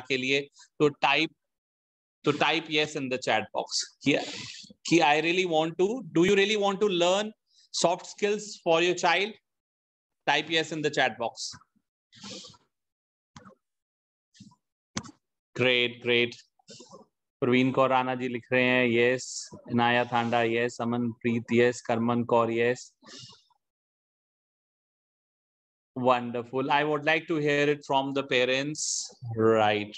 के लिए, तो type yes in the chat box कि I really want to, do you really want to learn soft skills for your child? Type yes in the chat box. Great. Praveen Kaur Rana ji लिख रहे हैं yes, Inaya Thanda yes, Amanpreet yes, Karman Kaur yes. Wonderful. I would like to hear it from the parents. Right.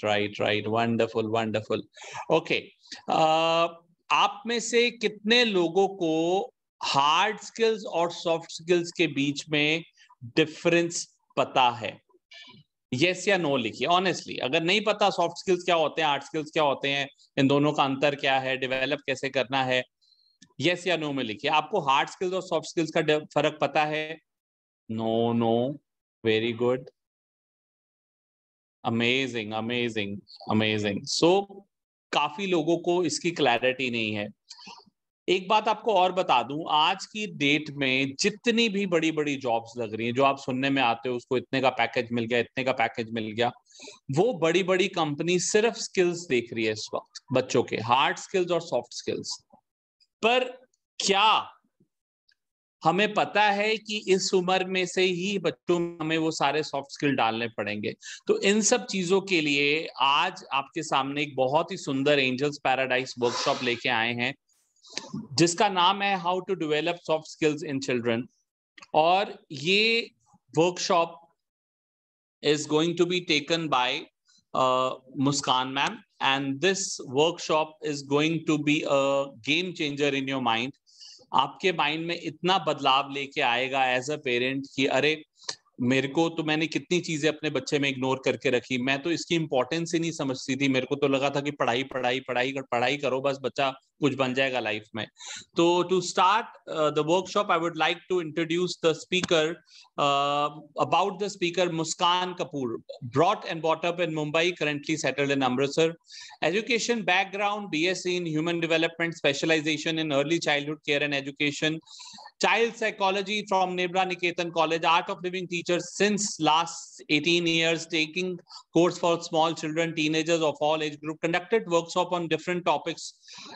Wonderful. Okay. आप में से कितने लोगों को hard skills और सॉफ्ट स्किल्स के बीच में डिफरेंस पता है? यस या नो लिखिए ऑनेस्टली. अगर नहीं पता सॉफ्ट स्किल्स क्या होते हैं, हार्ड स्किल्स क्या होते हैं, इन दोनों का अंतर क्या है, डेवलप कैसे करना है, यस या नो में लिखिए. आपको हार्ड स्किल्स और सॉफ्ट स्किल्स का फर्क पता है? नो. Very good. अमेजिंग. सो काफी लोगों को इसकी क्लैरिटी नहीं है. एक बात आपको और बता दूं, आज की डेट में जितनी भी बड़ी बड़ी जॉब्स लग रही हैं, जो आप सुनने में आते हो उसको इतने का पैकेज मिल गया, इतने का पैकेज मिल गया, वो बड़ी बड़ी कंपनी सिर्फ स्किल्स देख रही है इस वक्त, बच्चों के हार्ड स्किल्स और सॉफ्ट स्किल्स. पर क्या हमें पता है कि इस उम्र में से ही बच्चों में हमें वो सारे सॉफ्ट स्किल डालने पड़ेंगे? तो इन सब चीजों के लिए आज आपके सामने एक बहुत ही सुंदर एंजल्स पैराडाइज वर्कशॉप लेके आए हैं, जिसका नाम है how to develop soft skills in children. और ये workshop is going to be taken by Muskan ma'am, and this workshop is going to be a game changer in your mind. आपके mind में इतना बदलाव लेके आएगा एज अ पेरेंट कि अरे मेरे को तो, मैंने कितनी चीजें अपने बच्चे में इग्नोर करके रखी, मैं तो इसकी इंपॉर्टेंस ही नहीं समझती थी, मेरे को तो लगा था कि पढ़ाई करो बस, बच्चा कुछ बन जाएगा लाइफ में. तो to start the workshop I would like to introduce the speaker. About the speaker, Muskan Kapoor, brought and brought up in Mumbai, currently settled in Amritsar. Education background, BSc in Human Development, specialization in Early Childhood Care and Education, Child Psychology from Nebra Niketan College, Art of Living teacher since last 18 years, taking course for small children, teenagers of all age group, conducted workshop on different topics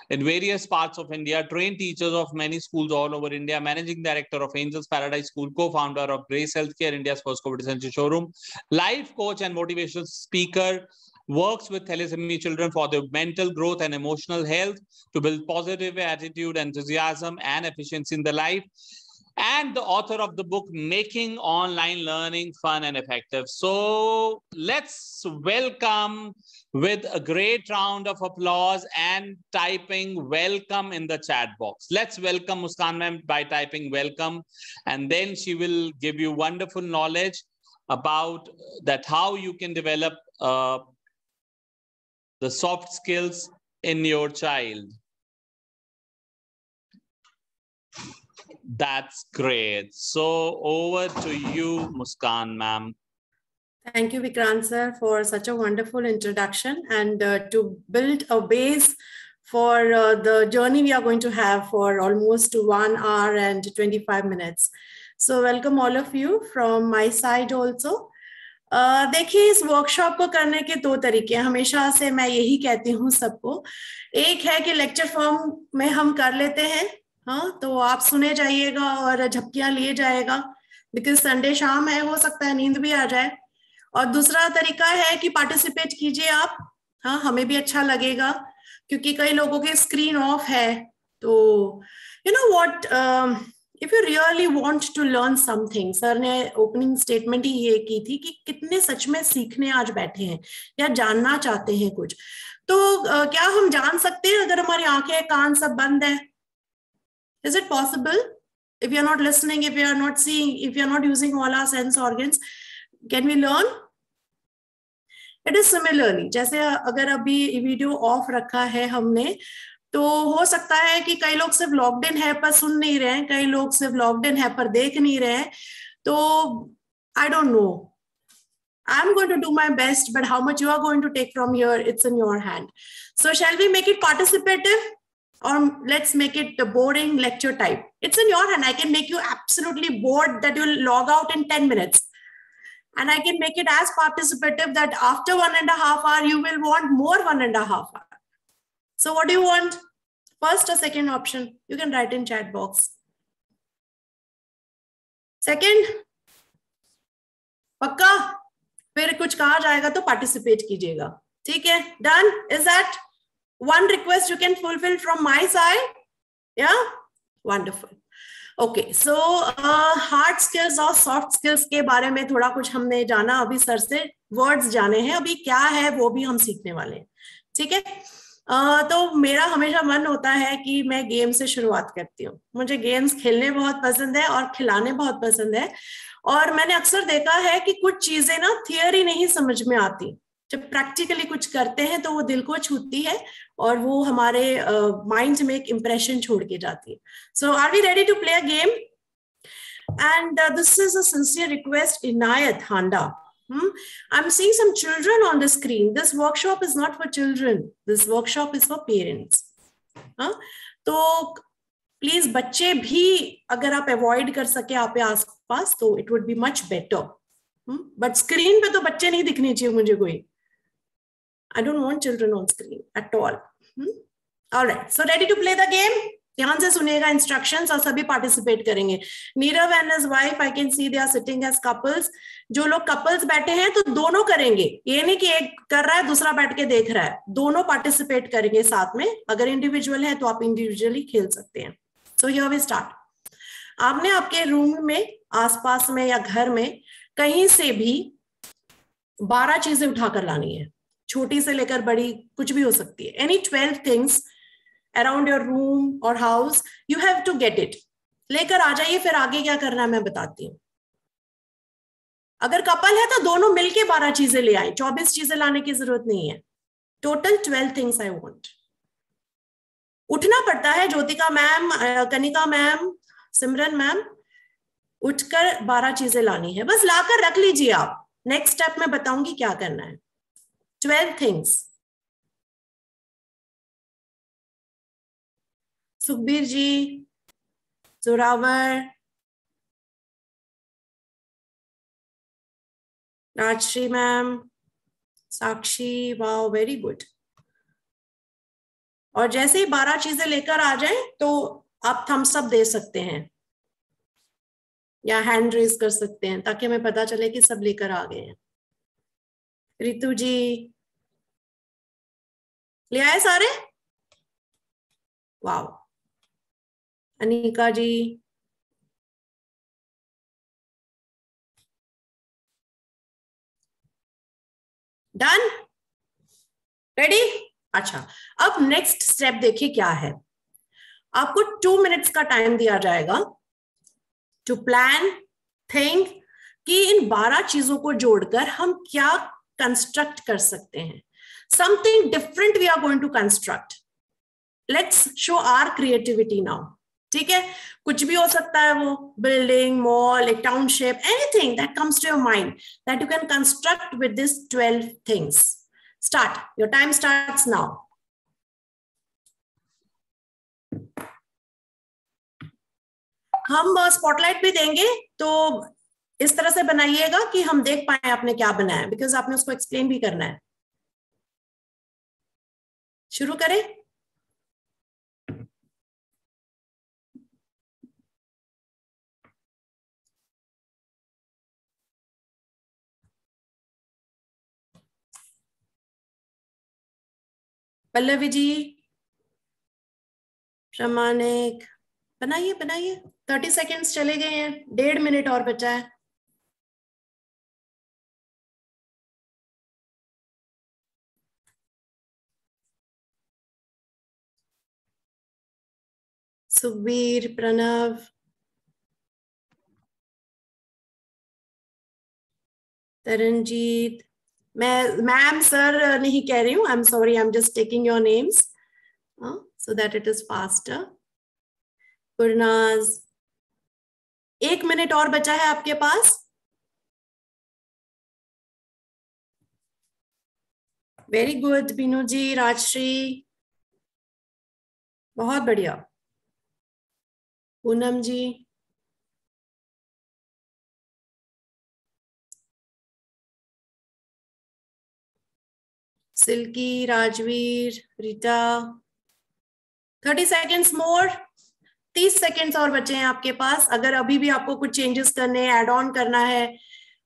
in various parts of India, trained teachers of many schools all over India, managing director of Angels Paradise School, co-founder of Grace Healthcare, India's first COVID essential showroom, life coach and motivational speaker, works with thalassemia children for their mental growth and emotional health, to build positive attitude, enthusiasm, and efficiency in their life, and the author of the book Making Online Learning Fun and Effective. So let's welcome with a great round of applause and typing welcome in the chat box. Let's welcome Muskan ma'am by typing welcome, and then she will give you wonderful knowledge about that, how you can develop the soft skills in your child. That's great. So over to you, Muskan ma'am. Thank you, Vikrant sir, for such a wonderful introduction, and to build a base for the journey we are going to have for almost 1 hour and 25 minutes. So welcome all of you from my side also. देखिए, इस workshop को करने के 2 तरीके, हमेशा से मैं यही कहती हूँ सबको. एक है कि लेक्चर फॉर्म में हम कर लेते हैं, हाँ, तो आप सुने जाइएगा और झपकियां लिए जाएगा, बिकॉज संडे शाम है, हो सकता है नींद भी आ जाए. और दूसरा तरीका है कि पार्टिसिपेट कीजिए आप, हाँ, हमें भी अच्छा लगेगा, क्योंकि कई लोगों के स्क्रीन ऑफ है. तो you know what, if you really want to learn something, sir ने ओपनिंग स्टेटमेंट ही ये की थी कि कितने सच में सीखने आज बैठे हैं या जानना चाहते हैं कुछ, तो क्या हम जान सकते हैं अगर हमारी आंखें कान सब बंद है? Is it possible? If you are not listening, if you are not seeing, if you are not using all our sense organs, can we learn? It is similarly, जैसे अगर अभी वीडियो ऑफ रखा है हमने, तो हो सकता है कि कई लोग सिर्फ लॉक्ड इन है पर सुन नहीं रहे हैं, कई लोग सिर्फ लॉक्ड इन है पर देख नहीं रहे हैं. तो I don't know. I'm going to do my best, but how much you are going to take from here, it's in your hand. So shall we make it participative? Or let's make it the boring lecture type. It's in your hand. I can make you absolutely bored that you'll log out in 10 minutes. And I can make it as participative that after 1.5 hours, you will want more 1.5 hours. So what do you want? First or second option? You can write in chat box. Second? पक्का? फिर कुछ कहा जाएगा तो participate कीजिएगा. ठीक है? Done? Is that one request you can fulfill from my side? Yeah? Wonderful. Okay, so hard skills और soft skills के बारे में थोड़ा कुछ हमने जाना. अभी सर से words जाने हैं. अभी क्या है वो भी हम सीखने वाले हैं. ठीक है? तो मेरा हमेशा मन होता है कि मैं गेम से शुरुआत करती हूँ. मुझे गेम्स खेलने बहुत पसंद है और खिलाने बहुत पसंद है. और मैंने अक्सर देखा है कि कुछ चीजें ना थियरी नहीं समझ में आती, जब प्रैक्टिकली कुछ करते हैं तो वो दिल को छूती है और वो हमारे माइंड में एक इंप्रेशन छोड़ के जाती है. So are we ready to play a game? And this is a sincere request, Inayat Handa. I'm seeing some children on the screen. This workshop is not for children. This workshop is for parents. तो please बच्चे भी अगर आप avoid कर सके आप आसपास तो it would be much better. But screen पे तो बच्चे नहीं दिखने चाहिए मुझे कोई. I don't want children on screen at all. All right, so ready to play the game? ध्यान से सुनिएगा इंस्ट्रक्शंस और सभी पार्टिसिपेट करेंगे. Nirav and his wife, I can see they are sitting as couples. जो लोग कपल्स बैठे हैं तो दोनों करेंगे, ये नहीं कि एक कर रहा है दूसरा बैठ के देख रहा है. दोनों पार्टिसिपेट करेंगे साथ में. अगर इंडिविजुअल है तो आप इंडिविजुअली खेल सकते हैं. So here we start. आपने आपके रूम में, आसपास में या घर में कहीं से भी 12 चीजें उठाकर लानी है. छोटी से लेकर बड़ी कुछ भी हो सकती है. Any 12 things around your room or house, you have to get it. लेकर आ जाइए. फिर आगे क्या करना है मैं बताती हूँ. अगर कपल है तो दोनों मिलके 12 चीजें ले आए. 24 चीजें लाने की जरूरत नहीं है. Total 12 things I want. उठना पड़ता है. ज्योतिका मैम, कनिका मैम, सिमरन मैम, उठकर 12 चीजें लानी है. बस लाकर रख लीजिए आप. नेक्स्ट स्टेप में बताऊंगी क्या करना है. 12 थिंग्स. सुखबीर जी, जोरावर, राजश्री मैम, साक्षी, वाओ वेरी गुड. और जैसे ही 12 चीजें लेकर आ जाएं तो आप थम्स अप दे सकते हैं या हैंड रेज कर सकते हैं ताकि हमें पता चले कि सब लेकर आ गए हैं. रितु जी ले आए सारे? वाओ. अनिका जी, डन? रेडी? अच्छा, अब नेक्स्ट स्टेप देखिए क्या है. आपको 2 मिनट्स का टाइम दिया जाएगा टू प्लान, थिंक कि इन 12 चीजों को जोड़कर हम क्या कंस्ट्रक्ट कर सकते हैं. Something different we are going to construct. Let's show our creativity now. ठीक है? कुछ भी हो सकता है वो. बिल्डिंग, मॉल, एक township, anything that comes to your mind that you can construct with this 12 things. Start. Your time starts now. हम स्पॉटलाइट भी देंगे तो इस तरह से बनाइएगा कि हम देख पाए आपने क्या बनाया, बिकॉज आपने उसको एक्सप्लेन भी करना है. शुरू करें? पल्लवी जी, प्रमाणिक, बनाइए बनाइए. 30 सेकेंड्स चले गए हैं. 1.5 मिनट और बचा है. सुखबीर, प्रणव, तरनजीत, मैं मैम सर नहीं कह रही हूँ. I am sorry, I am just taking your names so that it is faster. Gurnaz, 1 minute और बचा है आपके पास. Very good. बीनू जी, राजश्री, बहुत बढ़िया. पूनम जी, Silky, Rajveer, Rita. 30 seconds more. 30 seconds और बचे हैं आपके पास. अगर अभी भी आपको कुछ चेंजेस करने हैं, एड ऑन करना है.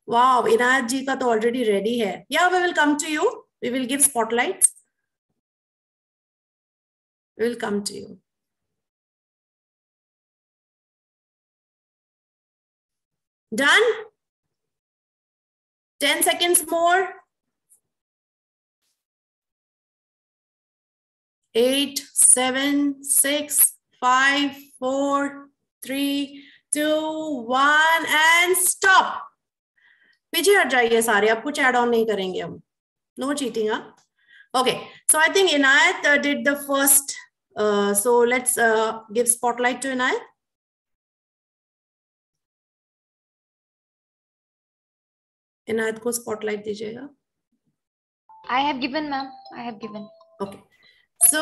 वाओ, इनायत जी का तो ऑलरेडी रेडी है. या we will come to you. We will give spotlights. We will come to you. Done? 10 seconds more. 8, 7, 6, 5, 4, 3, 2, 1 and stop. पीछे हट जाइए सारे. अब कुछ ऐड ऑन नहीं करेंगे हम. No cheating, huh? Okay. So I think Inayat did the first. So let's give spotlight to Inayat. इनायत को स्पॉटलाइट दीजिएगा. I have given, ma'am. I have given. Okay. So,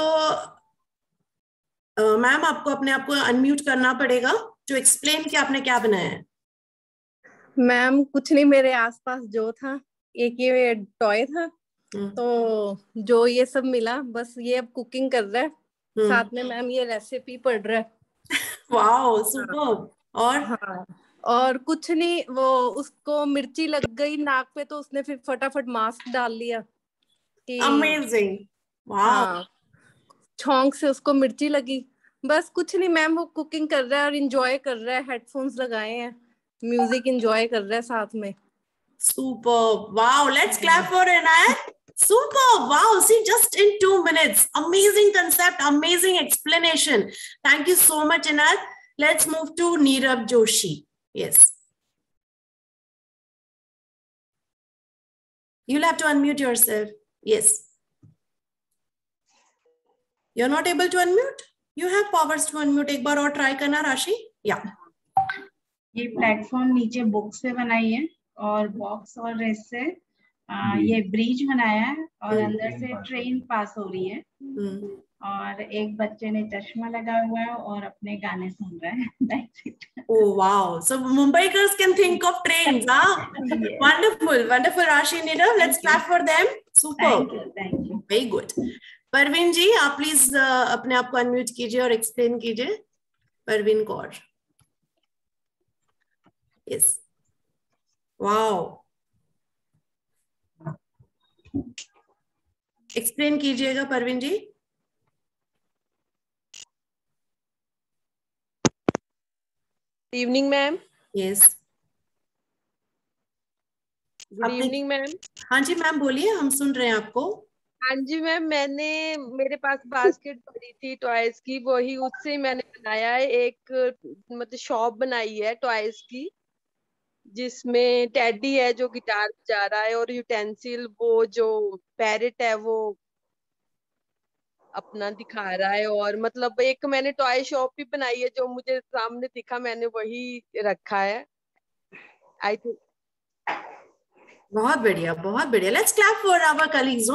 ma'am आपको अपने आप को अनम्यूट करना पड़ेगा to explain कि आपने क्या बनाया है. मैम कुछ नहीं, मेरे आसपास जो था एक ये टॉय था, तो जो ये सब मिला, बस ये अब कुकिंग कर रहा है. साथ में मैम ये रेसिपी पढ़ रहा है. Wow, super. और हाँ, और कुछ नहीं, वो उसको मिर्ची लग गई नाक पे, तो उसने फिर फटाफट मास्क डाल लिया कि अमेजिंग. वाओ, छौंक से उसको मिर्ची लगी. बस कुछ नहीं मैम, वो कुकिंग कर रहा है और एंजॉय कर रहा है. हेडफोन्स लगाए हैं, म्यूजिक एंजॉय कर रहा है साथ में. Super. Wow, let's clap for Inayat. Super. Wow. See, just in 2 minutes. Amazing concept. Amazing explanation. Thank you so much, Inayat. Let's move to Neerav Joshi. Yes. You'll have to unmute yourself. Yes. You're not able to unmute? You have powers to unmute. एक बार और try करना राशि. Yeah. ये platform नीचे book से बनाई है और बॉक्स और रेस से ये ब्रिज बनाया है और अंदर से ट्रेन पास हो रही है. और एक बच्चे ने चश्मा लगा हुआ है और अपने गाने सुन रहा है. That's it. Oh wow! So Mumbaikars can think of trains, huh? Yes. Wonderful, wonderful, Rashi, Neerav. Let's clap for them. Super. Thank you. Very good. Parveen ji, आप प्लीज अपने आप को अनम्यूट कीजिए और एक्सप्लेन कीजिए. Parveen Kaur. Yes. Wow. Explain कीजिएगा Parveen ji. Evening ma'am. Yes, good evening ma'am. हाँ जी मैम, बोलिए, हम सुन रहे हैं आपको. हाँ जी मैम, मेरे पास बास्केट पड़ी थी टॉयज की, वही उससे मैंने बनाया है. एक मतलब शॉप बनाई है टॉयज की, जिसमें टेडी है जो गिटार बजा रहा है, और यूटेंसिल वो जो पैरेट है वो अपना दिखा रहा है. और मतलब एक मैंने टॉय शॉप भी बनाई है, जो मुझे सामने दिखा मैंने वही रखा है. I think. बहुत बढ़िया, बहुत बढ़िया. Let's clap for our colleagues.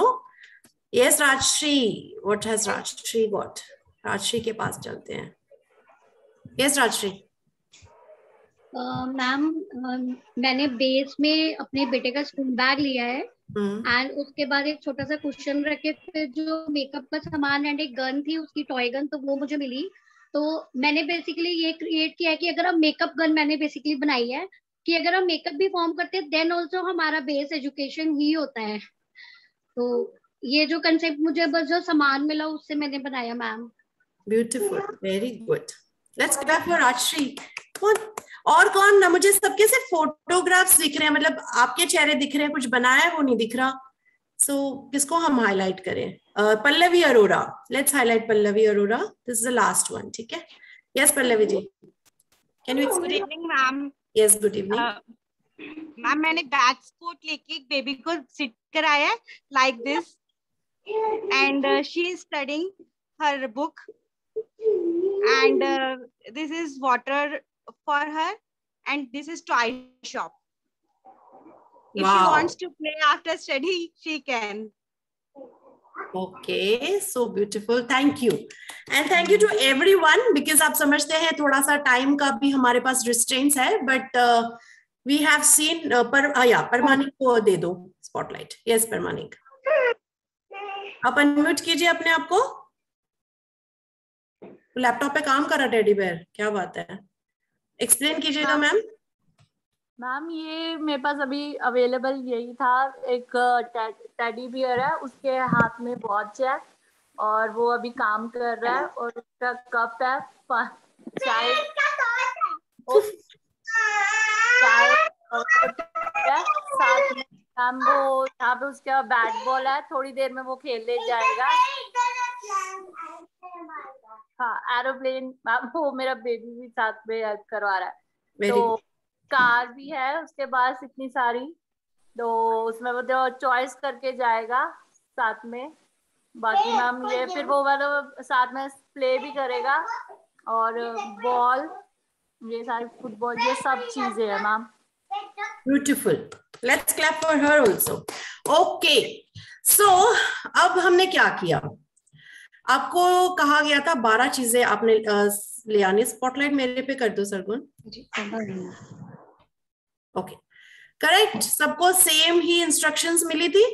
Yes, Rajshree, what has Rajshree got? Rajshree के पास चलते हैं. यस राजश्री. मैम, मैंने बेस में अपने बेटे का स्कूल बैग लिया है एंड उसके बाद एक छोटा सा कुशन रखे थे, जो मेकअप का सामान, एंड एक गन थी उसकी, टॉय गन, तो वो मुझे मिली. तो मैंने बेसिकली ये क्रिएट किया है कि अगर हम मेकअप गन, मैंने बेसिकली बनाई है कि अगर हम मेकअप भी फॉर्म करते हैं देन ऑल्सो हमारा बेस एजुकेशन ही होता है. तो ये जो कंसेप्ट मुझे बस जो सामान मिला उससे मैंने बनाया ma'am. Beautiful, very good. Let's clap for Rajshree. और कौन ना, मुझे सबके से फोटोग्राफ्स दिख रहे हैं, मतलब आपके चेहरे दिख रहे हैं, कुछ बनाया है वो नहीं दिख रहा. सो किसको हम हाईलाइट करें? Pallavi Arora. Let's highlight Pallavi Arora. This is the last one. ठीक है. Yes Pallavi ji, can you explain? Good evening ma'am. Yes, good evening ma'am. मैंने बैक स्पोर्ट लेके एक बेबी को सिट कराया है like this, and she is studying her book, and this is water for her, and this is toy shop. If she wants to play after study, she can. Okay, so beautiful. Thank you, and thank you to everyone, because आप समझते हैं थोड़ा सा time का भी हमारे पास restraints है, but we have seen Paramanik को दे दो स्पॉटलाइट. Yes, परमानिक. आप अनम्यूट कीजिए अपने आप को। लैपटॉप पे काम कर रहा टेडी बेयर, क्या बात है, एक्सप्लेन कीजिएगा मैम। मैम ये मेरे पास अभी अवेलेबल यही था, एक टेडी बियर है, उसके हाथ में वॉच है और वो अभी काम कर रहा है, और उसका कप है चाय साथ में मैम वो यहाँ पे उसका बैट बॉल है, थोड़ी देर में वो खेलने जाएगा। हाँ एरोप्लेन मैम, वो मेरा बेबी भी साथ में हेल्प करवा रहा है। तो कार भी है उसके पास इतनी सारी, तो उसमें वो चॉइस करके जाएगा साथ में। बाकी मैम ये फिर वो मतलब साथ में प्ले भी करेगा, और बॉल, ये सारी फुटबॉल, ये सब चीजें है ma'am. Beautiful, let's clap for her also. Okay, so अब हमने क्या किया, आपको कहा गया था 12 चीजें आपने ले आनी। स्पॉटलाइट मेरे पे कर दो सरगुन। ओके, करेक्ट, सबको सेम ही इंस्ट्रक्शंस मिली थी।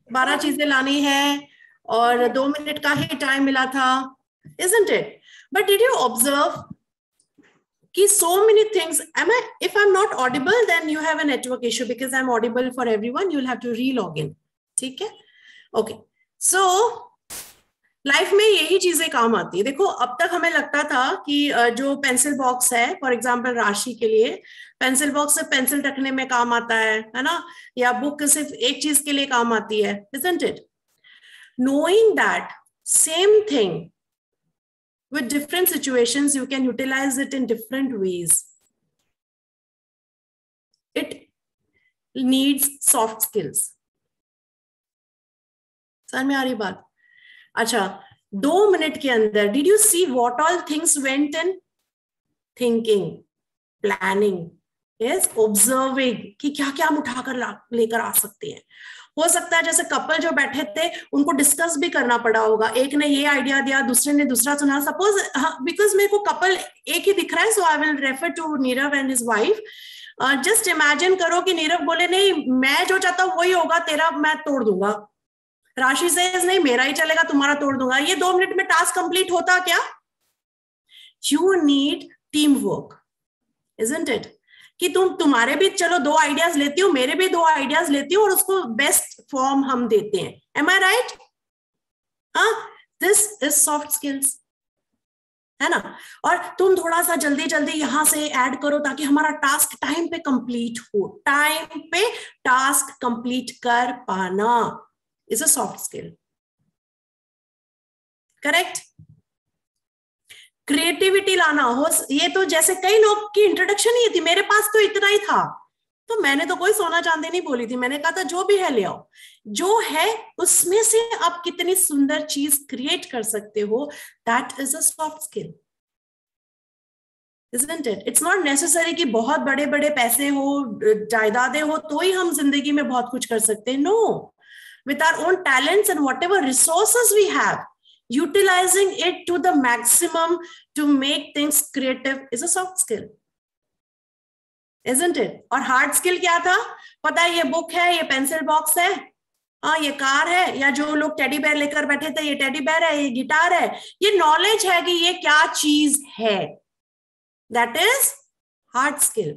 12 चीजें लानी है और 2 मिनट का ही टाइम मिला था, isn't it? But did you observe कि so many things, if I'm not audible then you have a network issue, because I'm audible for everyone, you'll have to re-log in, ठीक है? Okay, so life में यही चीजें काम आती है। देखो अब तक हमें लगता था कि जो पेंसिल बॉक्स है, फॉर एग्जांपल राशि के लिए पेंसिल बॉक्स सिर्फ पेंसिल रखने में काम आता है ना, या बुक सिर्फ एक चीज के लिए काम आती है, isn't it? Knowing that same thing with different situations, you can utilize it in different ways. It needs soft skills. समझ में आ रही बात? अच्छा, 2 मिनट के अंदर did you see what all things went in? Thinking, planning, yes, observing कि क्या क्या हम उठाकर लेकर आ सकते हैं। हो सकता है जैसे कपल जो बैठे थे उनको डिस्कस भी करना पड़ा होगा, एक ने ये आइडिया दिया, दूसरे ने दूसरा सुना। सपोज बिकॉज मेरे को कपल एक ही दिख रहा है, so I will refer to Nirav and his wife. Just imagine करो कि नीरव बोले नहीं मैं जो चाहता हूँ वही होगा, तेरा मैं तोड़ दूंगा। राशि से नहीं मेरा ही चलेगा, तुम्हारा तोड़ दूंगा। ये 2 मिनट में टास्क कंप्लीट होता क्या? You need team work, isn't it? कि तुम्हारे भी चलो 2 आइडियाज लेती हूँ, मेरे भी 2 आइडियाज लेती हूँ और उसको बेस्ट फॉर्म हम देते हैं। Am I right? This is soft skills, है ना? और तुम थोड़ा सा जल्दी जल्दी यहां से ऐड करो ताकि हमारा टास्क टाइम पे कंप्लीट हो। टाइम पे टास्क कंप्लीट कर पाना is a soft skill, correct? Creativity लाना हो, ये तो जैसे कई लोग की इंट्रोडक्शन ही थी, मेरे पास तो इतना ही था, तो मैंने तो कोई सोना चांदी नहीं बोली थी, मैंने कहा था जो भी है ले आओ, जो है उसमें से आप कितनी सुंदर चीज क्रिएट कर सकते हो, that is a soft skill, isn't it? It's not necessary कि बहुत बड़े बड़े पैसे हो, जायदादें हो तो ही हम जिंदगी में बहुत कुछ कर सकते हैं। No, with our own talents and whatever resources we have, utilizing it to the maximum to make things creative is a soft skill, isn't it? और hard skill क्या था? पता है ये बुक है, ये पेंसिल बॉक्स है, ये कार है, या जो लोग टेडी बेयर लेकर बैठे थे ये टेडी बेयर है, ये गिटार है, ये नॉलेज है कि ये क्या चीज है, that is hard skill।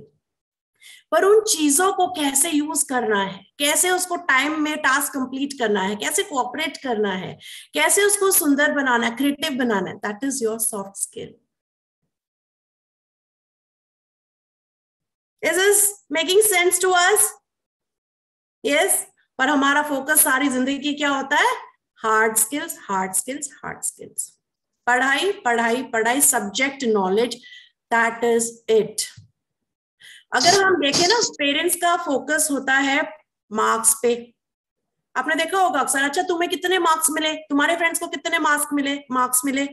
पर उन चीजों को कैसे यूज करना है, कैसे उसको टाइम में टास्क कंप्लीट करना है, कैसे कोऑपरेट करना है, कैसे उसको सुंदर बनाना है, क्रिएटिव बनाना है, that is your soft skill. Is this making sense to us? Yes. पर हमारा फोकस सारी जिंदगी क्या होता है? Hard skills, hard skills, hard skills, पढ़ाई पढ़ाई पढ़ाई, subject knowledge, that is it. अगर हम देखें ना, पेरेंट्स का फोकस होता है मार्क्स पे। आपने देखा होगा अक्सर, अच्छा तुम्हें कितने मार्क्स मिले, तुम्हारे फ्रेंड्स को कितने मार्क्स मिले।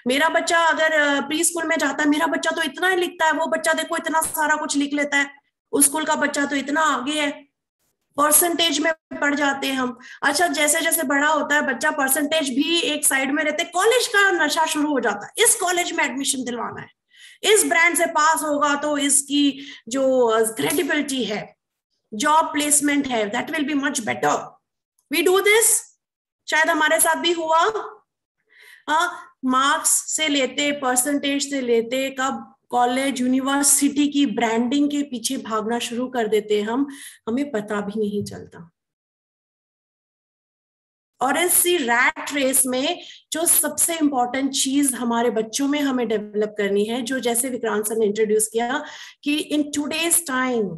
मेरा बच्चा अगर प्री स्कूल में जाता है, मेरा बच्चा तो इतना ही लिखता है, वो बच्चा देखो इतना सारा कुछ लिख लेता है, उस स्कूल का बच्चा तो इतना आगे है। परसेंटेज में पढ़ जाते हैं हम। अच्छा जैसे जैसे बड़ा होता है बच्चा, परसेंटेज भी एक साइड में रहते, कॉलेज का नशा शुरू हो जाता है, इस कॉलेज में एडमिशन दिलवाना है, इस ब्रांड से पास होगा तो इसकी जो क्रेडिबिलिटी है, जॉब प्लेसमेंट है, that will be much better. We do this, शायद हमारे साथ भी हुआ। मार्क्स से लेते, परसेंटेज से लेते, कब कॉलेज यूनिवर्सिटी की ब्रांडिंग के पीछे भागना शुरू कर देते हम, हमें पता भी नहीं चलता। और इसी रैट रेस में जो सबसे इंपॉर्टेंट चीज हमारे बच्चों में हमें डेवलप करनी है, जो जैसे विक्रांत सर ने इंट्रोड्यूस किया कि in today's time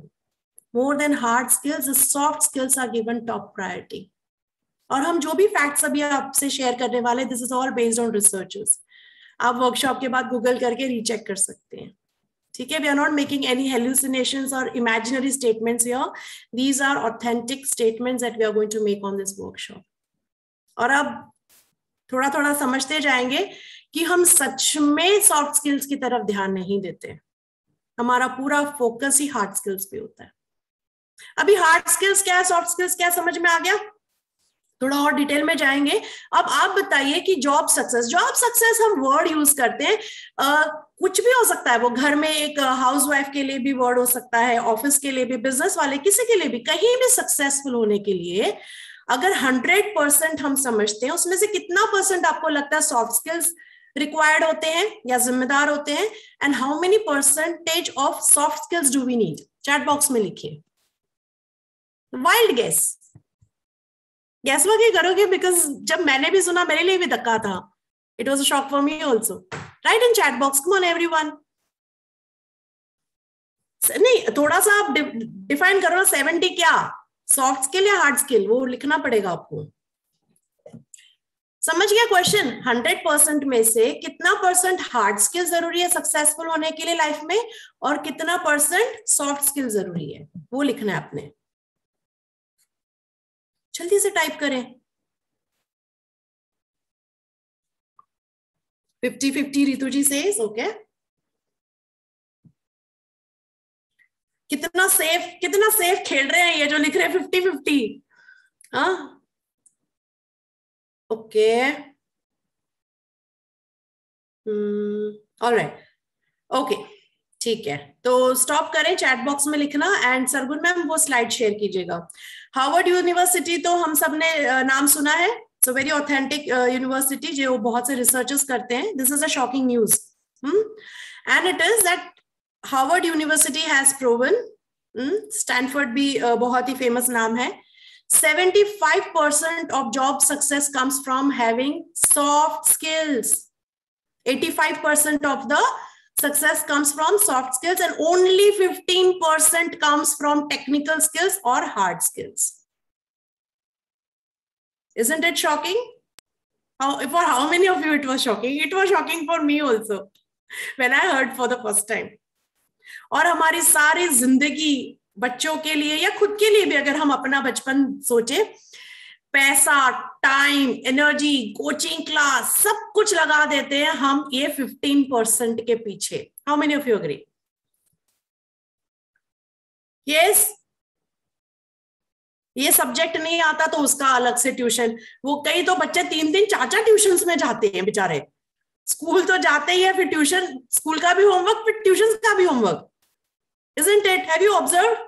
more than hard skills, soft skills are given top priority. और हम जो भी फैक्ट्स अभी आपसे शेयर करने वाले, this is all based on researches. आप वर्कशॉप के बाद गूगल करके रीचेक कर सकते हैं, ठीक है। We are not making any hallucinations और imaginary statements here, these are authentic statements that we are going to make on this workshop. और अब थोड़ा थोड़ा समझते जाएंगे कि हम सच में सॉफ्ट स्किल्स की तरफ ध्यान नहीं देते, हमारा पूरा फोकस ही हार्ड स्किल्स पे होता है। अभी हार्ड स्किल्स क्या है, सॉफ्ट स्किल्स क्या है, समझ में आ गया? थोड़ा और डिटेल में जाएंगे। अब आप बताइए कि जॉब सक्सेस हम वर्ड यूज करते हैं, कुछ भी हो सकता है वो, घर में एक हाउसवाइफ के लिए भी वर्ड हो सकता है, ऑफिस के लिए भी, बिजनेस वाले, किसी के लिए भी, कहीं भी सक्सेसफुल होने के लिए अगर 100% हम समझते हैं, उसमें से कितना परसेंट आपको लगता है सॉफ्ट स्किल्स रिक्वायर्ड होते हैं या जिम्मेदार होते हैं? And how many percentage of soft skills do we need? Chat box में लिखिए। वाइल्ड गैस वही करोगे, बिकॉज जब मैंने भी सुना मेरे लिए भी धक्का था, it was a shock for me also. Right in chat box, come on everyone. नहीं, थोड़ा सा आप डिफाइन करो, 70 क्या सॉफ्ट स्किल या हार्ड स्किल, वो लिखना पड़ेगा आपको। समझ गया क्वेश्चन? 100% में से कितना परसेंट हार्ड स्किल जरूरी है सक्सेसफुल होने के लिए लाइफ में, और कितना परसेंट सॉफ्ट स्किल जरूरी है, वो लिखना है आपने। जल्दी से टाइप करें। 50-50 रितु जी सेज, ओके। कितना सेफ खेल रहे हैं ये जो लिख रहे हैं 50-50। हाँ, ओके, ऑलराइट, ओके, ठीक है। तो स्टॉप करें, चैट बॉक्स में लिखना। एंड सरगुन मैम वो स्लाइड शेयर कीजिएगा। हार्वर्ड यूनिवर्सिटी तो हम सब ने नाम सुना है, सो वेरी ऑथेंटिक यूनिवर्सिटी जो बहुत से रिसर्चर्स करते हैं। This is a shocking news, and it is that Harvard university has proven, Stanford भी बहुत ही फेमस नाम है, 75% of job success comes from having soft skills. 85% of the success comes from soft skills, and only 15% comes from technical skills or hard skills. Isn't it shocking? For how many of you it was shocking? It was shocking for me also when I heard for the first time. और हमारी सारी जिंदगी बच्चों के लिए या खुद के लिए भी अगर हम अपना बचपन सोचे, पैसा, टाइम, एनर्जी, कोचिंग क्लास, सब कुछ लगा देते हैं हम ये 15% के पीछे। How many of you agree? Yes, ये सब्जेक्ट नहीं आता तो उसका अलग से ट्यूशन। वो कई तो बच्चे 3 4 ट्यूशंस में जाते हैं बेचारे। स्कूल तो जाते ही है, फिर ट्यूशन, स्कूल का भी होमवर्क, फिर ट्यूशन का भी homework. Isn't it? Have you observed?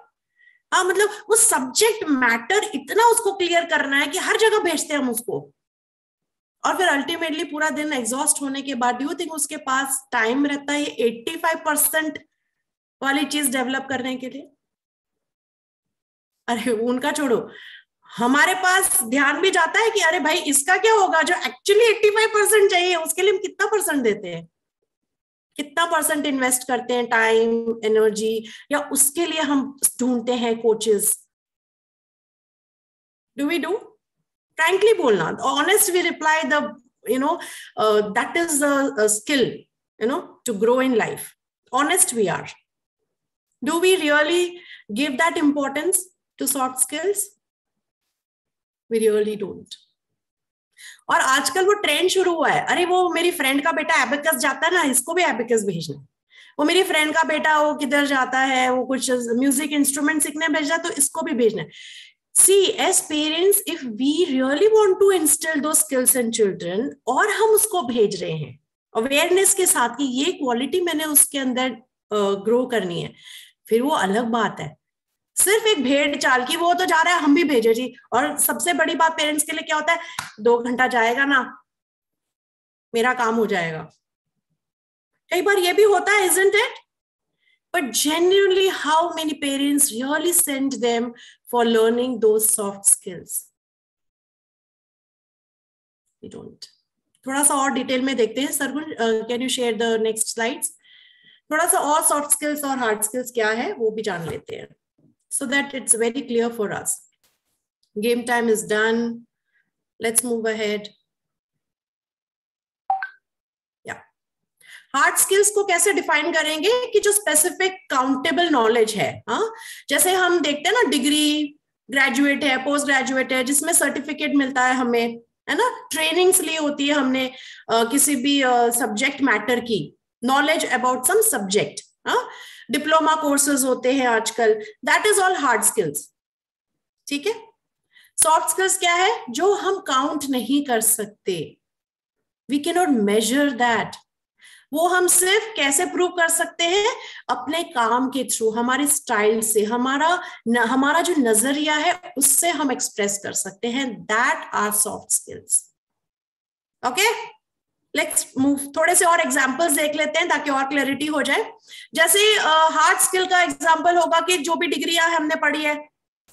हाँ, मतलब वो सब्जेक्ट मैटर इतना उसको क्लियर करना है कि हर जगह भेजते हैं हम उसको, और फिर अल्टीमेटली पूरा दिन एग्जॉस्ट होने के बाद डू यू थिंक उसके पास टाइम रहता है 85% वाली चीज डेवलप करने के लिए? अरे उनका छोड़ो, हमारे पास ध्यान भी जाता है कि अरे भाई इसका क्या होगा, जो एक्चुअली 85% चाहिए उसके लिए हम कितना परसेंट देते हैं, कितना परसेंट इन्वेस्ट करते हैं टाइम, एनर्जी, या उसके लिए हम ढूंढते हैं coaches? Do we do? Frankly बोलना, honest we reply the that is the skill to grow in life. Honest we are. Do we really give that importance to soft skills? We really don't. और आजकल वो trend शुरू हुआ है, अरे वो मेरी फ्रेंड का बेटा एबेकस जाता है ना, इसको भी एबेकस भेजना है. वो मेरी फ्रेंड का बेटा वो किधर जाता है, वो कुछ म्यूजिक इंस्ट्रूमेंट सीखने भेजा तो इसको भी भेजना है. See, as parents, if we really want to instill those skills in children, और हम उसको भेज रहे हैं अवेयरनेस के साथ कि ये क्वालिटी मैंने उसके अंदर ग्रो करनी है, फिर वो अलग बात है. सिर्फ एक भेड़ चाल की, वो तो जा रहा है हम भी भेजे जी। और सबसे बड़ी बात पेरेंट्स के लिए क्या होता है, 2 घंटा जाएगा ना मेरा काम हो जाएगा। कई बार ये भी होता है, isn't it? But genuinely, how many parents really send them for learning those soft skills? We don't. थोड़ा सा और डिटेल में देखते हैं। Sargun, can you share the next slides? थोड़ा सा और सॉफ्ट स्किल्स और हार्ड स्किल्स क्या है वो भी जान लेते हैं, so that it's very clear for us. Game time is done. Let's move ahead. Yeah. Hard skills को कैसे डिफाइन करेंगे कि जो स्पेसिफिक काउंटेबल नॉलेज है। हाँ, जैसे हम देखते हैं ना, डिग्री, ग्रेजुएट है, पोस्ट ग्रेजुएट है, जिसमें सर्टिफिकेट मिलता है हमें, है ना, ट्रेनिंग्स ली होती है हमने किसी भी सब्जेक्ट मैटर की, knowledge about some subject, diploma courses होते हैं आजकल, that is all hard skills. ठीक है। सॉफ्ट स्किल्स क्या है, जो हम काउंट नहीं कर सकते, we can not measure that. वो हम सिर्फ कैसे प्रूव कर सकते हैं, अपने काम के थ्रू, हमारे स्टाइल से, हमारा जो नजरिया है उससे हम एक्सप्रेस कर सकते हैं। That are soft skills. Okay, let's move. थोड़े से और एग्जांपल्स देख लेते हैं ताकि और क्लैरिटी हो जाए। जैसे हार्ड स्किल का एग्जांपल होगा कि जो भी डिग्रियां हमने पढ़ी है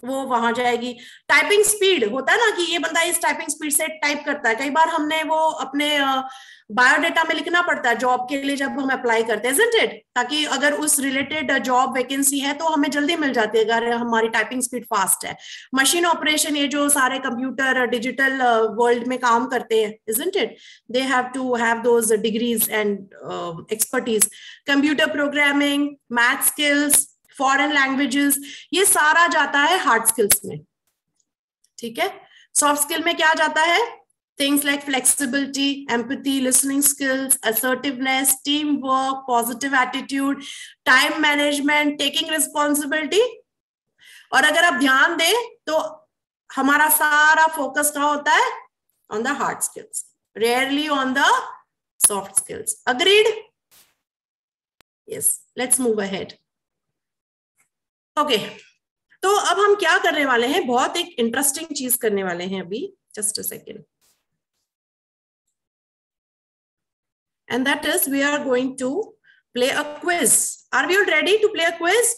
वो वहां जाएगी। टाइपिंग स्पीड होता है ना, कि ये बंदा इस टाइपिंग स्पीड से टाइप करता है। कई बार हमने वो अपने बायोडेटा में लिखना पड़ता है जॉब के लिए जब हम अप्लाई करते हैं, isn't it? ताकि अगर उस रिलेटेड जॉब वैकेंसी है तो हमें जल्दी मिल जाती है अगर हमारी टाइपिंग स्पीड फास्ट है। मशीन ऑपरेशन, ये जो सारे कंप्यूटर डिजिटल वर्ल्ड में काम करते हैं, isn't it? They have to have those degrees and expertise. Computer programming, math skills, foreign languages, ये सारा जाता है हार्ड स्किल्स में। ठीक है। सॉफ्ट स्किल में क्या जाता है, things like flexibility, empathy, listening skills, assertiveness, teamwork, positive attitude, time management, taking responsibility। और अगर आप ध्यान दें तो हमारा सारा फोकस कहाँ होता है, on the hard skills, rarely on the soft skills. Agreed? Yes, let's move ahead. Okay, तो अब हम क्या करने वाले हैं, बहुत एक इंटरेस्टिंग चीज करने वाले हैं अभी। Just a second. And that is, we are going to play a quiz. Are we all ready to play a quiz?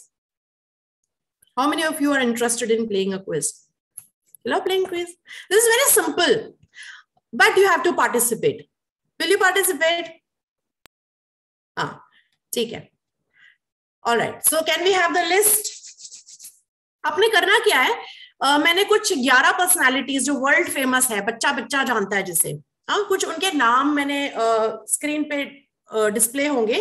How many of you are interested in playing a quiz? You love playing quiz? This is very simple, but you have to participate. Will you participate? ठीक है। All right. So can we have the list? आपने करना क्या है, मैंने कुछ 11 personalities जो world famous है, बच्चा बच्चा जानता है जिसे, कुछ उनके नाम मैंने स्क्रीन पे डिस्प्ले होंगे।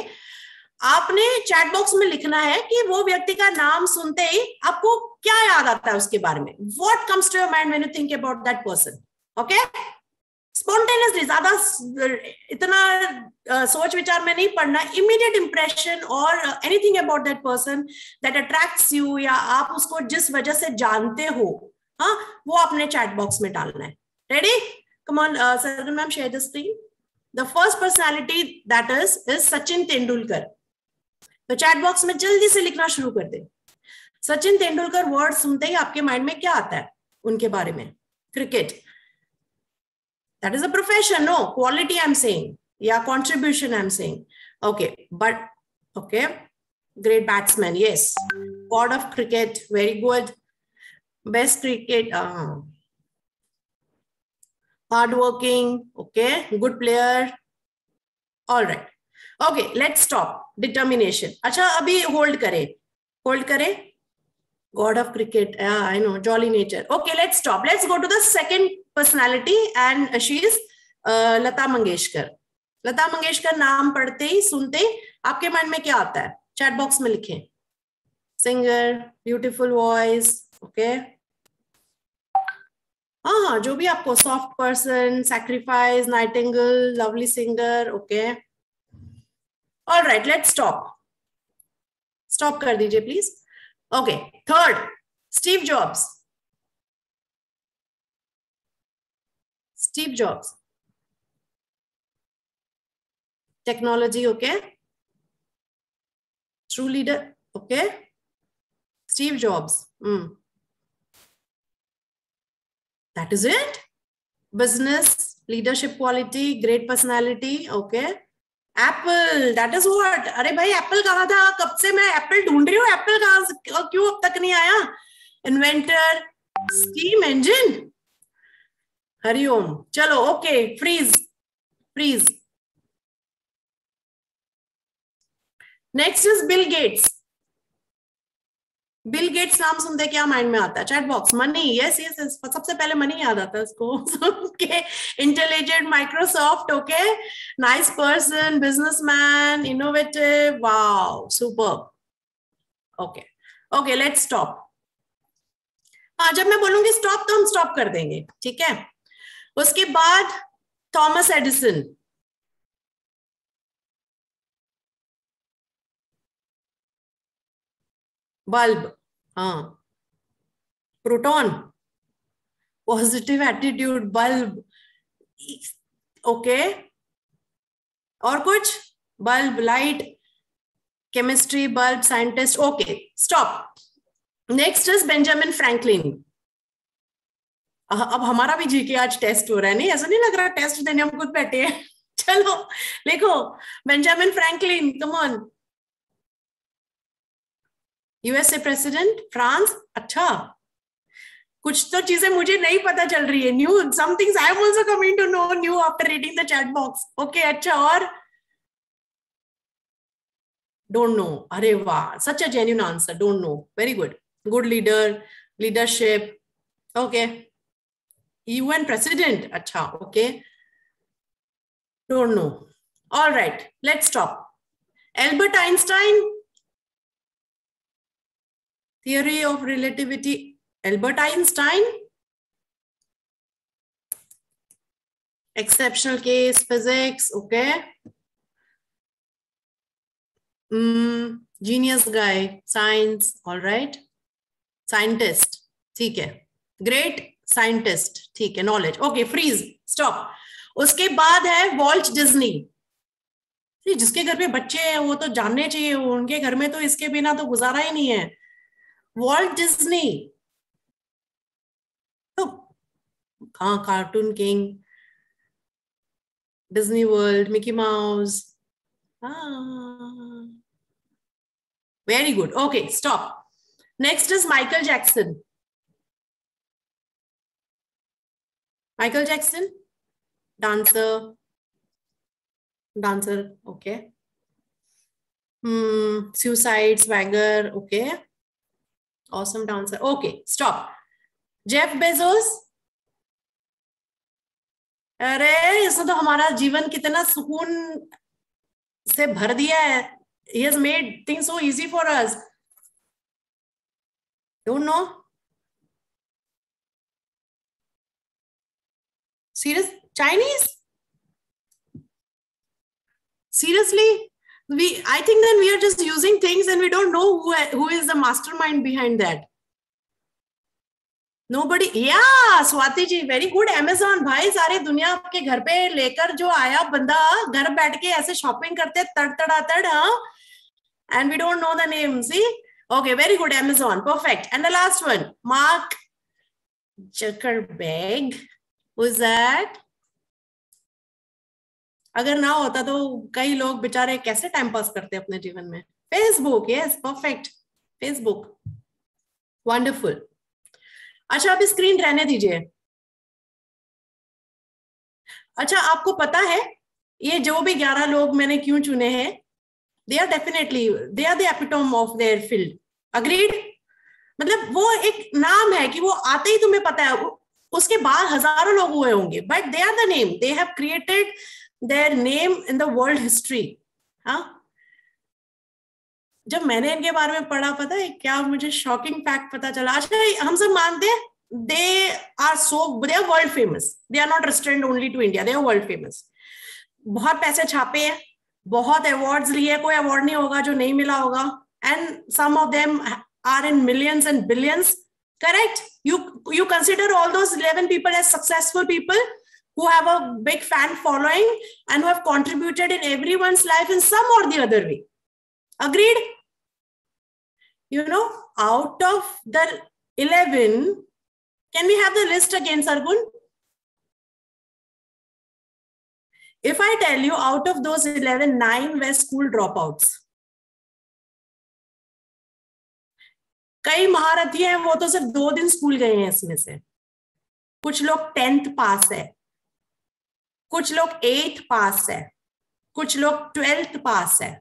आपने चैट बॉक्स में लिखना है कि वो व्यक्ति का नाम सुनते ही आपको क्या याद आता है उसके बारे में। What comes to your mind when you think about that person. Okay, spontaneously, ज्यादा इतना सोच विचार में नहीं पढ़ना। इमीडिएट इंप्रेशन और anything about that person that attracts you, या आप उसको जिस वजह से जानते हो, वो अपने चैट बॉक्स में डालना है। Ready? Come on, Sargun ma'am, share the screen. The first personality that is Sachin Tendulkar. तो चैट बॉक्स में जल्दी से लिखना शुरू कर दे। सचिन तेंदुलकर वर्ड सुनते ही आपके माइंड में क्या आता है उनके बारे में? Cricket, that is a profession, no quality I'm saying, yeah, contribution I'm saying. Okay, but okay, great batsman, yes, god of cricket, very good, best cricket, hardworking, okay, good player, all right, okay, let's stop. Determination, अच्छा अभी hold करें, god of cricket, yeah, I know, jolly nature, okay, let's stop. Let's go to the second personality and she is Lata Mangeshkar. Lata Mangeshkar नाम पढ़ते ही सुनते ही आपके mind में क्या आता है? चैट बॉक्स में लिखें। सिंगर, ब्यूटीफुल वॉइस, ओके, हाँ, जो भी आपको, soft person, sacrifice, Nightingale, lovely singer, okay, alright, let's stop कर दीजिए please. Okay, third, Steve jobs. Technology, okay, true leader, okay, Steve Jobs. That is it. Business, leadership quality, great personality. Okay. Apple, that is what. अरे भाई Apple कहाँ था? कब से मैं Apple ढूंढ रही हूँ. एप्पल कहाँ, क्यों अब तक नहीं आया? Inventor, steam engine. हरिओम. चलो, okay. Freeze. Next is Bill Gates. Bill Gates नाम सुनते क्या माइंड में आता है? Chat box. मनी. यस, सबसे पहले मनी याद आता है इसको. Okay. Intelligent. Microsoft. Okay. Nice person. Businessman. Innovative. Wow, super. Okay, let's stop. हाँ, जब मैं बोलूंगी स्टॉप तो हम स्टॉप कर देंगे. ठीक है. उसके बाद थॉमस एडिसन. बल्ब. हाँ. Proton. Positive attitude. Bulb. Okay. और कुछ? Bulb, light, chemistry, bulb, scientist. Okay, stop. Next is Benjamin Franklin. अब हमारा भी जी के आज टेस्ट हो रहा है. नहीं, ऐसा नहीं लग रहा टेस्ट देने हम खुद बैठे हैं. चलो लिखो. Benjamin Franklin. Come on. USA president. France. अच्छा, कुछ तो चीजें मुझे नहीं पता चल रही है. New some things I am also coming to know new after reading the chat box. Okay, अच्छा. और डोंट नो. अरे वाह, such a genuine answer. Don't know. Very good. Good leader, leadership. Okay. UN president. अच्छा, okay. Don't know. All right, let's stop. Albert Einstein. Theory of relativity. Albert Einstein. Exceptional case, physics. Okay. Genius guy. Science. All right. Scientist. ठीक है. Great scientist. ठीक है. Knowledge. Okay. Freeze. Stop. उसके बाद है Walt Disney. जिसके घर पे बच्चे हैं वो तो जानने चाहिए. उनके घर में तो इसके बिना तो गुजारा ही नहीं है. Walt Disney. तो हाँ, cartoon king, Disney world, Mickey mouse. Very good. Okay, stop. Next is Michael Jackson. Michael Jackson. Dancer. Okay. Suicide, swagger. Okay. Awesome dancer. Okay, stop. Jeff Bezos. अरे इसने तो हमारा जीवन कितना सुकून से भर दिया है. He has made things so easy for us. Don't know. Serious? Chinese? Seriously? I think then we are just using things and we don't know who is the mastermind behind that. Nobody. Yeah, Swati ji, very good. Amazon भाई सारे दुनिया के घर पे लेकर जो आया बंदा, घर बैठ के ऐसे शॉपिंग करते तड़. हाँ, and we don't know the name. See? Okay, very good. Amazon, perfect. And the last one, Mark Zuckerberg. Who's that? अगर ना होता तो कई लोग बेचारे कैसे टाइम पास करते अपने जीवन में. Facebook. Yes, perfect. Facebook. Wonderful. अच्छा, अभी स्क्रीन रहने दीजिए. अच्छा, आपको पता है ये जो भी 11 लोग मैंने क्यों चुने हैं? They are the epitome of their field. Agreed? मतलब वो एक नाम है कि वो आते ही तुम्हें पता है. उसके बाद हजारों लोग हुए होंगे, but they are the name. They have created their name in the world history. हाँ, जब मैंने इनके बारे में पढ़ा, पता है क्या मुझे शॉकिंग फैक्ट पता चला. अच्छा, हम सब मानते हैं they are world famous. They are not restrained only to India. They are world famous. बहुत पैसे छापे हैं, बहुत अवार्ड्स लिए. कोई अवार्ड नहीं होगा जो नहीं मिला होगा. And some of them are in millions and billions. Correct? You consider all those 11 people as successful people who have a big fan following and who have contributed in everyone's life in some or the other way. Agreed? you know, out of the 11, can we have the list again, Sargun? If I tell you out of those 11, 9 were school dropouts. कई महारथी हैं, वो तो सिर्फ 2 दिन school गए हैं इसमें से. कुछ लोग 10th पास है, कुछ लोग 8th पास है, कुछ लोग 12th पास है.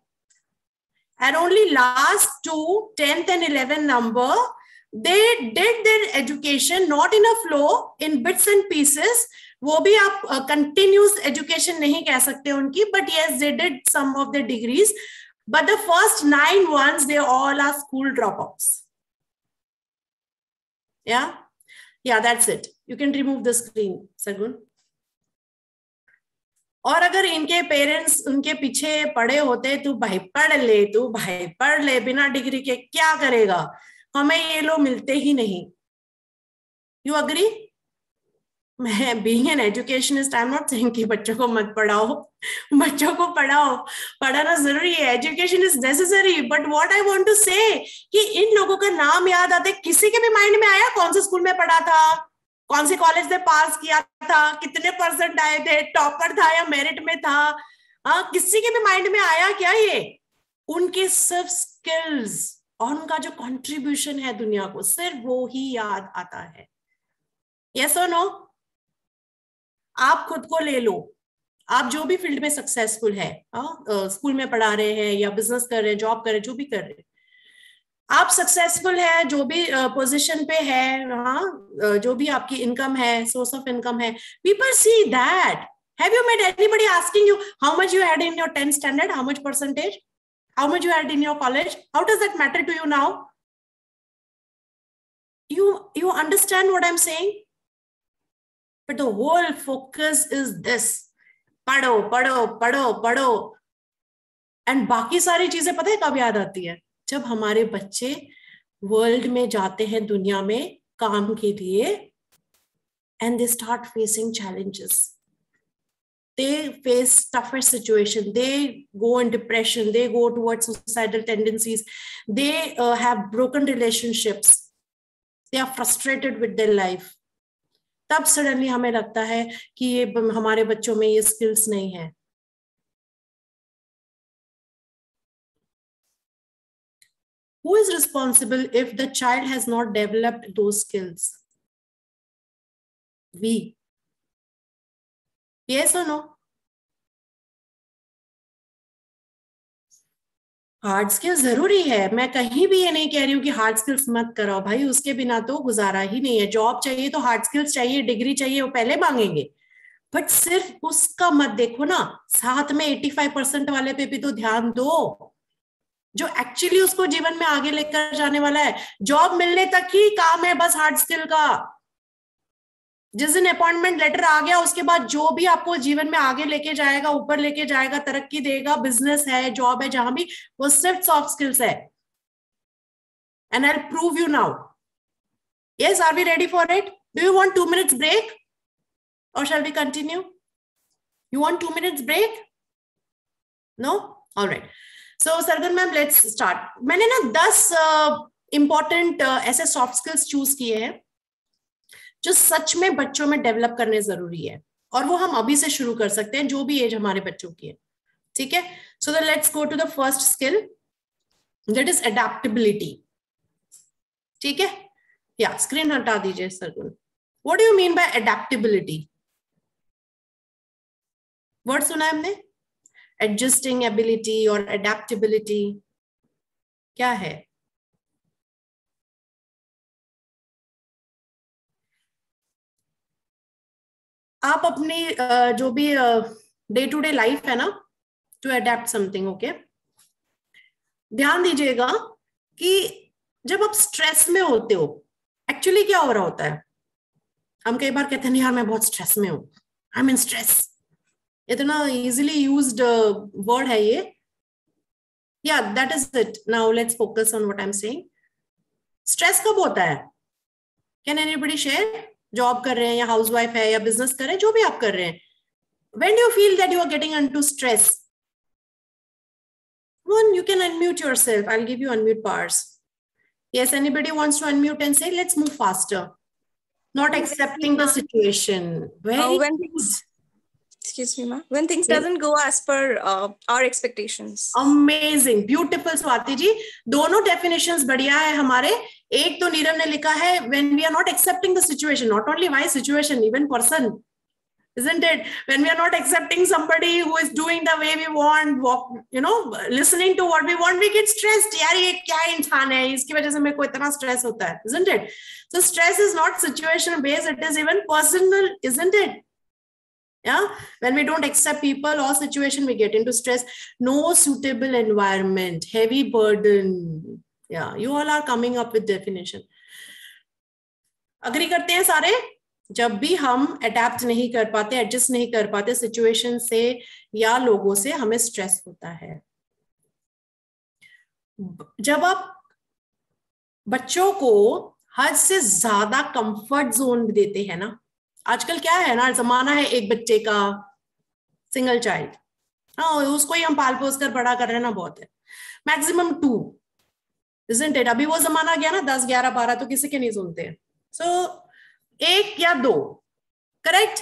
And only last 2, 10th and 11th number, they did their education not in a flow, in bits and pieces. वो भी आप continuous education नहीं कह सकते उनकी, but yes, they did some of their degrees. But the first 9 ones, they all are school dropouts. Yeah, that's it. You can remove the screen, Sargun. और अगर इनके पेरेंट्स उनके पीछे पड़े होते, तू भाई पढ़ ले, बिना डिग्री के क्या करेगा, हमें ये लोग मिलते ही नहीं. You agree? मैं being an educationist, I am not saying कि बच्चों को मत पढ़ाओ, बच्चों को पढ़ाओ, पढ़ाना जरूरी है, education is necessary. But what I want to say कि इन लोगों का नाम याद आते, किसी के भी माइंड में आया कौन से स्कूल में पढ़ा था, कौन से कॉलेज में पास किया था, कितने % आए थे, टॉपर था या मेरिट में था, किसी के भी माइंड में आया क्या? ये उनके सिर्फ स्किल्स और उनका जो कंट्रीब्यूशन है दुनिया को, सिर्फ वो ही याद आता है. यस और नो? आप खुद को ले लो, आप जो भी फील्ड में सक्सेसफुल है, स्कूल में पढ़ा रहे हैं या बिजनेस कर रहे हैं, जॉब कर रहे हैं, जो भी कर रहे हैं, आप सक्सेसफुल है, जो भी पोजीशन पे है, जो भी आपकी इनकम है, सोर्स ऑफ इनकम है, people see that. Have you made anybody asking you how much you had in your 10th standard, how much %, how much you had in your college? How does that matter to you now? You understand what I'm saying? But the whole focus is this: पढ़ो पढ़ो पढ़ो पढ़ो. And बाकी सारी चीजें पता है कब याद आती है? जब हमारे बच्चे वर्ल्ड में जाते हैं, दुनिया में काम के लिए, and they start facing challenges, they face tougher situation, they go in depression, they go towards suicidal tendencies, they have broken relationships, they are frustrated with their life. तब सडनली हमें लगता है कि ये हमारे बच्चों में ये स्किल्स नहीं है. Who is responsible if the child has not developed those skills? We. Yes or no? Hard skills जरूरी है, मैं कहीं भी ये नहीं कह रही हूँ कि हार्ड स्किल्स मत कराओ भाई, उसके बिना तो गुजारा ही नहीं है. जॉब चाहिए तो हार्ड स्किल्स चाहिए, डिग्री चाहिए, वो पहले मांगेंगे. बट सिर्फ उसका मत देखो ना, साथ में 85% वाले पे भी तो ध्यान दो, जो एक्चुअली उसको जीवन में आगे लेकर जाने वाला है. जॉब मिलने तक ही काम है बस हार्ड स्किल का. जिस दिन अपॉइंटमेंट लेटर आ गया, उसके बाद जो भी आपको जीवन में आगे लेके जाएगा, ऊपर लेके जाएगा, तरक्की देगा, बिजनेस है, जॉब है, जहां भी, वो सिर्फ सॉफ्ट स्किल्स है. And I will prove you now. Yes, are we ready for it? Do you want 2 minutes break or shall we continue? You want 2 minutes break? No? All right. So Sargun ma'am, let's start. मैंने ना 10 important ऐसे soft skills choose किए हैं जो सच में बच्चों में develop करने जरूरी है, और वो हम अभी से शुरू कर सकते हैं, जो भी एज हमारे बच्चों की है. ठीक है? So let's go to the first skill, that is adaptability. ठीक है? या स्क्रीन हटा दीजिए Sargun. What do you mean by adaptability? Word सुना है हमने? एडजस्टिंग एबिलिटी और अडेप्टेबिलिटी क्या है? आप अपनी जो भी डे टू डे लाइफ है ना, टू अडेप्ट समथिंग. ओके, ध्यान दीजिएगा कि जब आप स्ट्रेस में होते हो, एक्चुअली क्या हो रहा होता है, हम कई बार कहते हैं यार मैं बहुत स्ट्रेस में हूं, आई एम इन स्ट्रेस. इतना इजीली यूज्ड वर्ड है ये. या that is it. Now let's focus on what I am saying. Stress कब होता है? Can anybody share? जॉब कर रहे हैं या हाउसवाइफ है या बिजनेस कर रहे हैं, जो भी आप कर रहे हैं, when do you feel that you are getting into stress? One, you can unmute yourself. I'll give you unmute bars. Yes, anybody wants to unmute and say, let's move faster. Not accepting the situation. Very when things, excuse me, ma'am. When things doesn't go as per our expectations. Amazing, beautiful, Swati ji. दोनों definitions बढ़िया है हमारे. एक तो नीरव ने लिखा है, when we are not accepting the situation, not only my situation, even person. Isn't it? When we are not accepting somebody who is doing the way we want, listening to what we want, we get stressed. यार ये क्या इंसान है? इसकी वजह से मेरे को इतना stress होता है. Isn't it? So stress is not situation based. It is even personal. Isn't it? Yeah. When we don't accept people or situation, we get into stress. No suitable environment, heavy burden. Yeah. You all are coming up with definition. Agree करते हैं सारे? जब भी हम adapt नहीं कर पाते, adjust नहीं कर पाते सिचुएशन से या लोगों से, हमें स्ट्रेस होता है. जब आप बच्चों को हद से ज्यादा कंफर्ट जोन देते हैं ना, आजकल क्या है ना, जमाना है एक बच्चे का, सिंगल चाइल्ड, हाँ उसको ही हम पाल पोस कर बड़ा कर रहे हैं ना, बहुत है, मैक्सिमम 2, isn't it? अभी वो जमाना गया ना 10, 11, 12 तो किसी के नहीं सुनते. So 1 या 2, करेक्ट.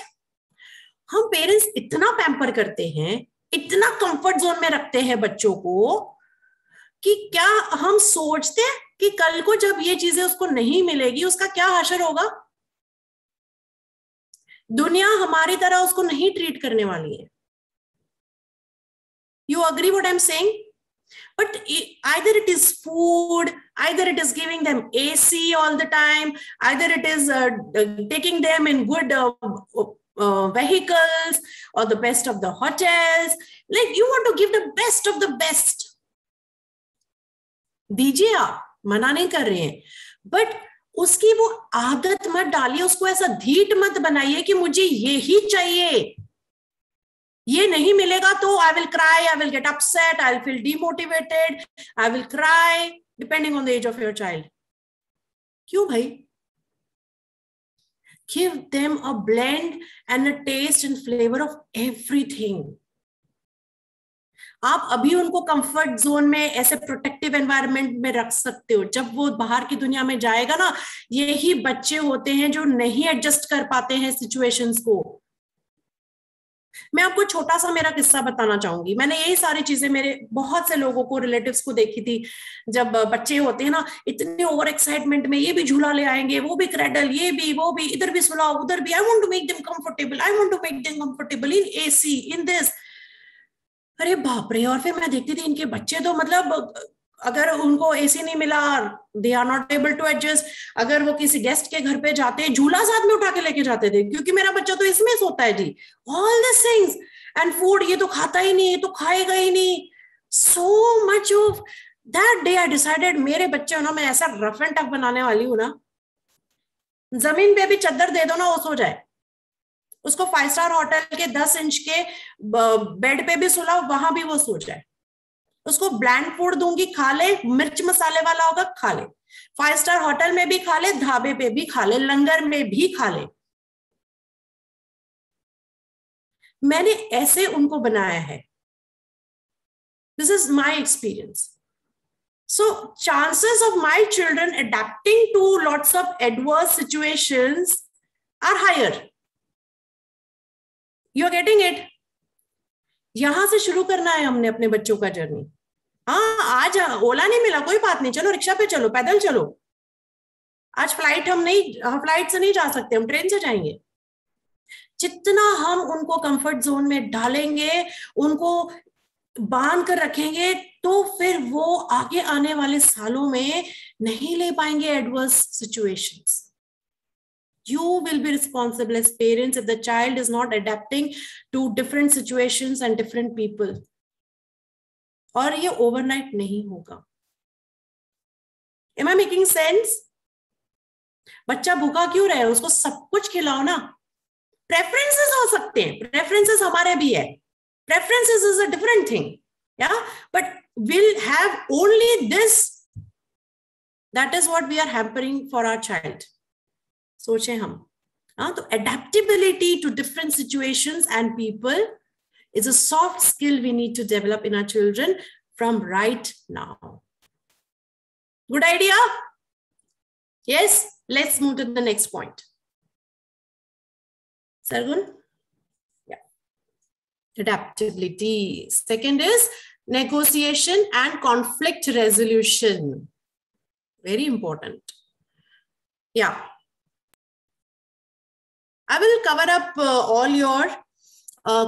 हम पेरेंट्स इतना पैम्पर करते हैं, इतना कंफर्ट जोन में रखते हैं बच्चों को, कि क्या हम सोचते हैं कि कल को जब ये चीजें उसको नहीं मिलेगी उसका क्या हशर होगा. दुनिया हमारी तरह उसको नहीं ट्रीट करने वाली है. You agree what I'm saying? But either it is food, either it is giving them AC all the time, either it is taking them in good vehicles or the best of the hotels. Like you want to give the best of the best. दीजिए, आप मना नहीं कर रहे हैं, but उसकी वो आदत मत डालिए, उसको ऐसा धीट मत बनाइए कि मुझे ये ही चाहिए, ये नहीं मिलेगा तो I will cry, I will get upset, I will feel demotivated, I will cry, depending on the age of your child. क्यों भाई? Give them a blend and a taste and flavor of everything. आप अभी उनको comfort zone में ऐसे protective environment में रख सकते हो. जब वो बाहर की दुनिया में जाएगा ना, यही बच्चे होते हैं जो नहीं एडजस्ट कर पाते हैं सिचुएशंस को. मैं आपको छोटा सा मेरा किस्सा बताना चाहूंगी. मैंने यही सारी चीजें मेरे बहुत से लोगों को, रिलेटिव्स को देखी थी. जब बच्चे होते हैं ना, इतने ओवर एक्साइटमेंट में, ये भी झूला ले आएंगे, वो भी क्रेडल, ये भी वो भी, इधर भी सुलाओ उधर भी. I want to make them comfortable, I want to make them comfortable in AC, in this. अरे बाप रे. और फिर मैं देखती थी इनके बच्चे तो मतलब, अगर उनको एसी नहीं मिला, they are not able to adjust. अगर वो किसी गेस्ट के घर पे जाते, झूला साथ में उठा के लेके जाते थे, क्योंकि मेरा बच्चा तो इसमें सोता है जी. All this things and food, ये तो खाता ही नहीं, ये तो खाएगा ही नहीं. So much of that day I decided, मेरे बच्चे ना मैं ऐसा रफ एंड टफ बनाने वाली हूँ ना, जमीन पे भी चद्दर दे दो ना, वो सो जाए. उसको 5 स्टार होटल के 10 इंच के बेड पे भी सुलाओ, वहां भी वो सो जाए. उसको ब्लैंड फूड दूंगी, खा ले, मिर्च मसाले वाला होगा, खा ले. 5 स्टार होटल में भी खा ले, ढाबे पे भी खा ले, लंगर में भी खा ले. मैंने ऐसे उनको बनाया है. This is my experience. So chances of my children adapting to lots of adverse situations are higher. You are getting it? यहां से शुरू करना है हमने अपने बच्चों का जर्नी. हाँ, आज ओला नहीं मिला, कोई बात नहीं, चलो रिक्शा पे चलो, पैदल चलो. आज फ्लाइट से नहीं जा सकते, हम ट्रेन से जाएंगे. जितना हम उनको कंफर्ट जोन में डालेंगे, उनको बांध कर रखेंगे, तो फिर वो आगे आने वाले सालों में नहीं ले पाएंगे adverse situations. You will be responsible as parents if the child is not adapting to different situations and different people. और ये overnight नहीं होगा. Am I making sense? बच्चा भूखा क्यों रहे, उसको सब कुछ खिलाओ ना. Preferences हो सकते हैं, preferences हमारे भी है. Preferences is a different thing, yeah. But we'll have only this. That is what we are hampering for our child. सोचें हम. तो adaptability to different situations and people is a soft skill we need to develop in our children from right now. Good idea? Yes, let's move to the next point. Sargun? Yeah. Adaptability. Second is negotiation and conflict resolution. Very important. Yeah. I will cover up all your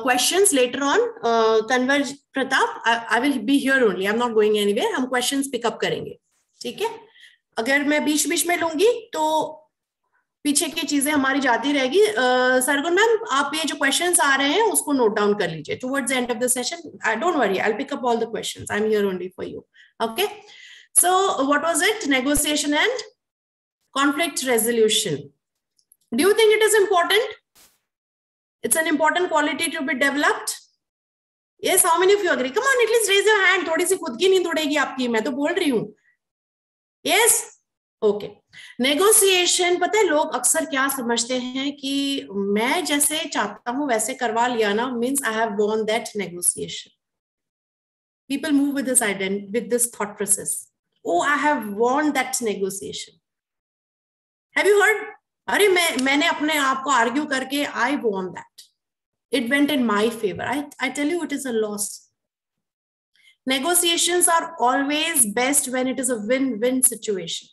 questions later on. Converge Pratap, I will be here only. I'm not going anywhere. हम questions pick up करेंगे. ठीक है? अगर मैं बीच बीच में लूंगी तो पीछे की चीजें हमारी जाती रहेगी. सरगुन मैम, आप ये जो क्वेश्चंस आ रहे हैं उसको नोट डाउन कर लीजिए. Towards the end of the session, don't worry, I'll pick up all the questions. I'm here only for you. Okay? So what was it? Negotiation and conflict resolution. Do you think it is important? It's an important quality to be developed. Yes, how many of you agree? Come on, at least raise your hand. थोड़ी सी खुद की नींद उड़ेगी आपकी, मैं तो बोल रही हूँ. Yes? Okay. Negotiation, पता है लोग अक्सर क्या समझते हैं कि मैं जैसे चाहता हूँ वैसे करवा लिया ना, means I have won that negotiation. People move with this identity, with this thought process. Oh, I have won that negotiation. Have you heard? अरे मैंने अपने आप को आर्ग्यू करके I won that. It went in my favor. I tell you, it is a loss. Negotiations are always best when it is a win-win situation.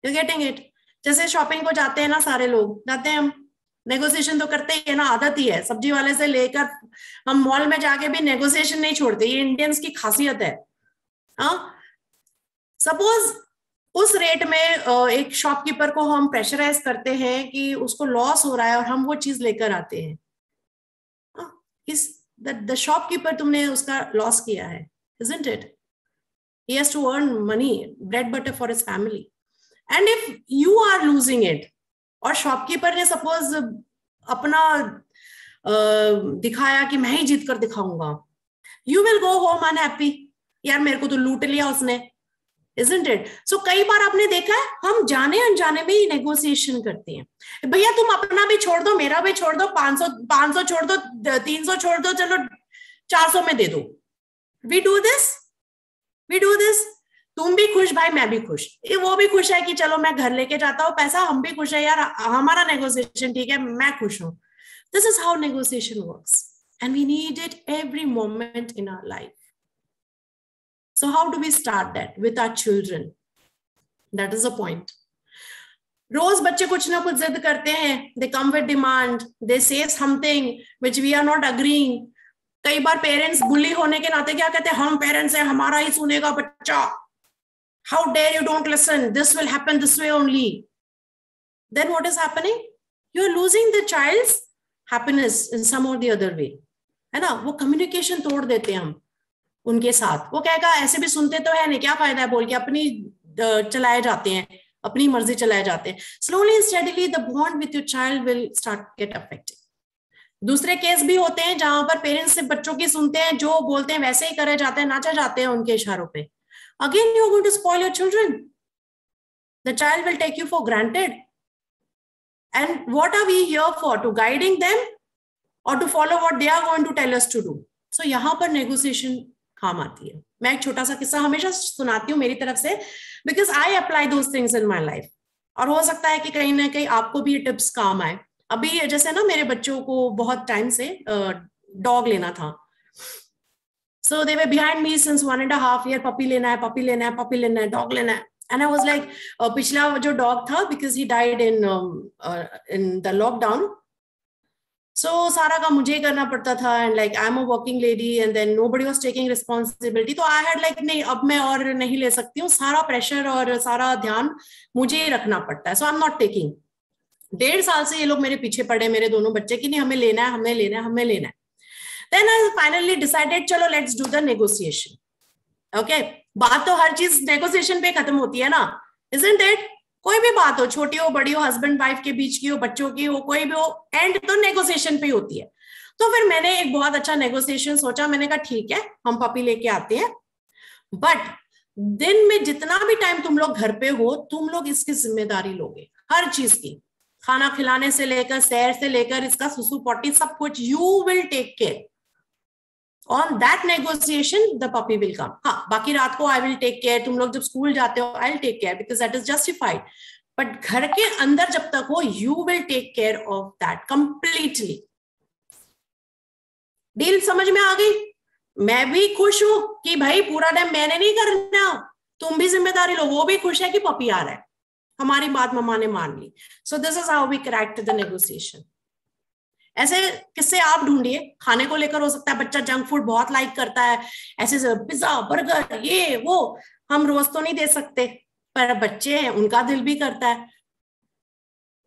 You're getting it? जैसे shopping को जाते हैं ना, सारे लोग जाते हैं, हम नेगोशिएशन तो करते ही है ना, आदत ही है. सब्जी वाले से लेकर हम मॉल में जाके भी नेगोशिएशन नहीं छोड़ते. ये इंडियंस की खासियत है. हाँ, सपोज उस रेट में एक शॉपकीपर को हम प्रेशराइज करते हैं कि उसको लॉस हो रहा है और हम वो चीज लेकर आते हैं. इस द शॉपकीपर तुमने उसका लॉस किया है, isn't it? He has to earn money, bread butter for his family. And if you are losing it, और शॉपकीपर ने सपोज अपना दिखाया कि मैं ही जीत कर दिखाऊंगा, you will go home unhappy. यार मेरे को तो लूट लिया उसने, isn't it? So कई बार आपने देखा है हम जाने अनजाने में ही नेगोशिएशन करते हैं. भैया तुम अपना भी छोड़ दो, मेरा भी छोड़ दो, 500 छोड़ दो, 300 छोड़ दो, चलो 400 में दे दो. We do this. तुम भी खुश भाई, मैं भी खुश, वो भी खुश है कि चलो मैं घर लेके जाता हूँ पैसा, हम भी खुश है यार, हमारा नेगोशिएशन ठीक है, मैं खुश हूँ. This is how negotiation works, and we need it every moment in our life. So how do we start that? With our children. That is the point. रोज बच्चे कुछ ना कुछ जिद करते हैं. They come with demand. They say something which we are not agreeing. कई बार parents बुली होने के नाते क्या कहते हैं, हम पेरेंट्स हैं, हमारा ही सुनेगा बच्चा. How dare you don't listen? This will happen this way only. Then what is happening? You are losing the child's happiness in some or the other way. है ना? वो communication तोड़ देते हैं हम उनके साथ. वो कहेगा ऐसे भी सुनते तो है नहीं, क्या फायदा है बोल के अपनी चलाए जाते हैं, अपनी मर्जी चलाए जाते हैं. Slowly and steadily the bond with your child will start get affected. दूसरे केस भी होते हैं जहां पर पेरेंट्स से बच्चों की सुनते हैं, जो बोलते हैं वैसे ही करे जाते हैं, नाचा जाते हैं उनके इशारों पे. Again, you're going to spoil your children. The child will take you for granted. And what are we here for? To guiding them or to follow what they are going to tell us to do? So यहाँ पर negotiation काम आती है. मैं एक छोटा सा किस्सा हमेशा सुनाती हूँ मेरी तरफ से, because I apply those things in my life. और हो सकता है कि कहीं ना कहीं आपको भी ये टिप्स काम आए. अभी जैसे ना मेरे बच्चों को बहुत टाइम से डॉग लेना था. So they were behind me since 1.5 years. Puppy लेना है, पपी लेना है, पपी लेना है, डॉग लेना है. And I was like, पिछला जो डॉग था, because he died in the lockdown. So सारा काम मुझे ही करना पड़ता था, and like I'm a working lady, and then nobody was taking responsibility. तो I had like नहीं, अब मैं और नहीं ले सकती हूँ, सारा प्रेशर और सारा ध्यान मुझे ही रखना पड़ता है. So I'm not taking. 1.5 साल से ये लोग मेरे पीछे पड़े, मेरे दोनों बच्चे, कि नहीं हमें लेना है, हमें लेना है, हमें लेना है. Then I finally decided, चलो let's do the negotiation. Okay, बात तो हर चीज negotiation पे खत्म होती है ना, isn't it? कोई भी बात हो, छोटी हो बड़ी हो, हस्बैंड वाइफ के बीच की हो, बच्चों की हो, कोई भी हो, एंड तो negotiation पे होती है. तो फिर मैंने एक बहुत अच्छा negotiation सोचा. मैंने कहा ठीक है, हम पपी लेके आते हैं, बट दिन में जितना भी टाइम तुम लोग घर पे हो, तुम लोग इसकी जिम्मेदारी लोगे, हर चीज की, खाना खिलाने से लेकर, सैर से लेकर, इसका सुसु पॉटी, सब कुछ you will take care. On that negotiation, the puppy will come. हाँ, बाकी रात को I will take care. तुम लोग जब स्कूल जाते हो, I'll take care because that is justified. But घर के अंदर जब तक हो, you will take care of that completely. Deal समझ में आ गई? मैं भी खुश हूं कि भाई पूरा टाइम मैंने नहीं करना, तुम भी जिम्मेदारी लो. वो भी खुश है कि पपी आ रहा है, हमारी बात मम्मा ने मान ली. So this is how we cracked the negotiation. ऐसे किससे आप ढूंढिए. खाने को लेकर हो सकता है, बच्चा जंक फूड बहुत लाइक करता है, ऐसे पिज्जा बर्गर ये वो, हम रोज तो नहीं दे सकते, पर बच्चे हैं, उनका दिल भी करता है.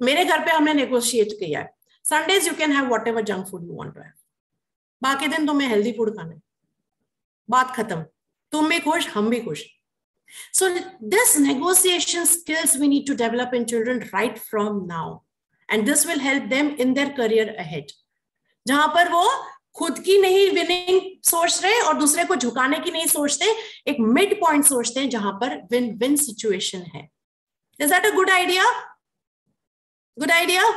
मेरे घर पे हमने नेगोशिएट किया है, Sundays you can have whatever junk food you want to have, बाकी दिन तुम्हें हेल्दी फूड खाना है, बात खत्म. तुम भी खुश, हम भी खुश. So this negotiation skills we need to develop in children right from now, and this will help them in their career ahead. जहां पर वो खुद की नहीं विनिंग सोच रहे और दूसरे को झुकाने की नहीं सोचते, एक मिड पॉइंट सोचते हैं जहां पर विन विन सिचुएशन है. Is that a good idea? Good idea?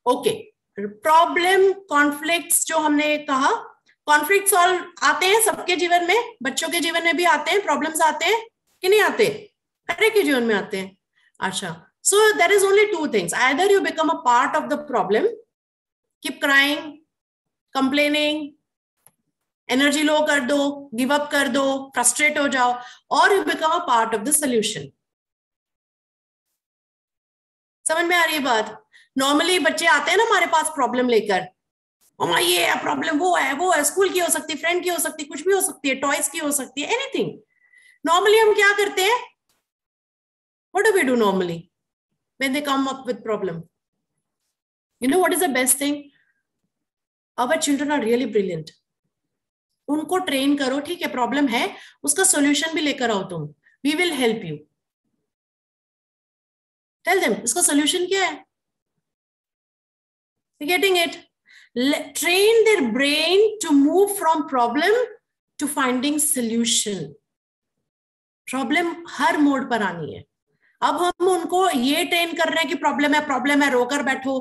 Okay. Problem conflicts जो हमने कहा, कॉन्फ्लिक्ट सॉल्व आते हैं सबके जीवन में, बच्चों के जीवन में भी आते हैं, प्रॉब्लम्स आते हैं कि नहीं आते? हर एक के जीवन में आते हैं. अच्छा, so there is only two things. Either you become a part of the problem, keep crying, complaining, energy low कर दो, गिव अप कर दो, फ्रस्ट्रेट हो जाओ, और you become a part of the solution. समझ में आ रही है बात? नॉर्मली बच्चे आते हैं ना हमारे पास प्रॉब्लम लेकर, मम्मा ये है प्रॉब्लम, वो है, स्कूल की हो सकती है, फ्रेंड की हो सकती है, कुछ भी हो सकती है, टॉयज की हो सकती है, एनीथिंग. नॉर्मली हम क्या करते हैं? What do we do normally when they come up with problem? You know what is the best thing? Our children are really brilliant. उनको ट्रेन करो, ठीक है प्रॉब्लम है, उसका सॉल्यूशन भी लेकर आओ तुम, we will help you. Tell them इसका सॉल्यूशन क्या है. Getting it? Train their brain to move from problem to finding solution. Problem her mode पर आनी है. अब हम उनको ये ट्रेन कर रहे हैं कि प्रॉब्लम है रोकर बैठो,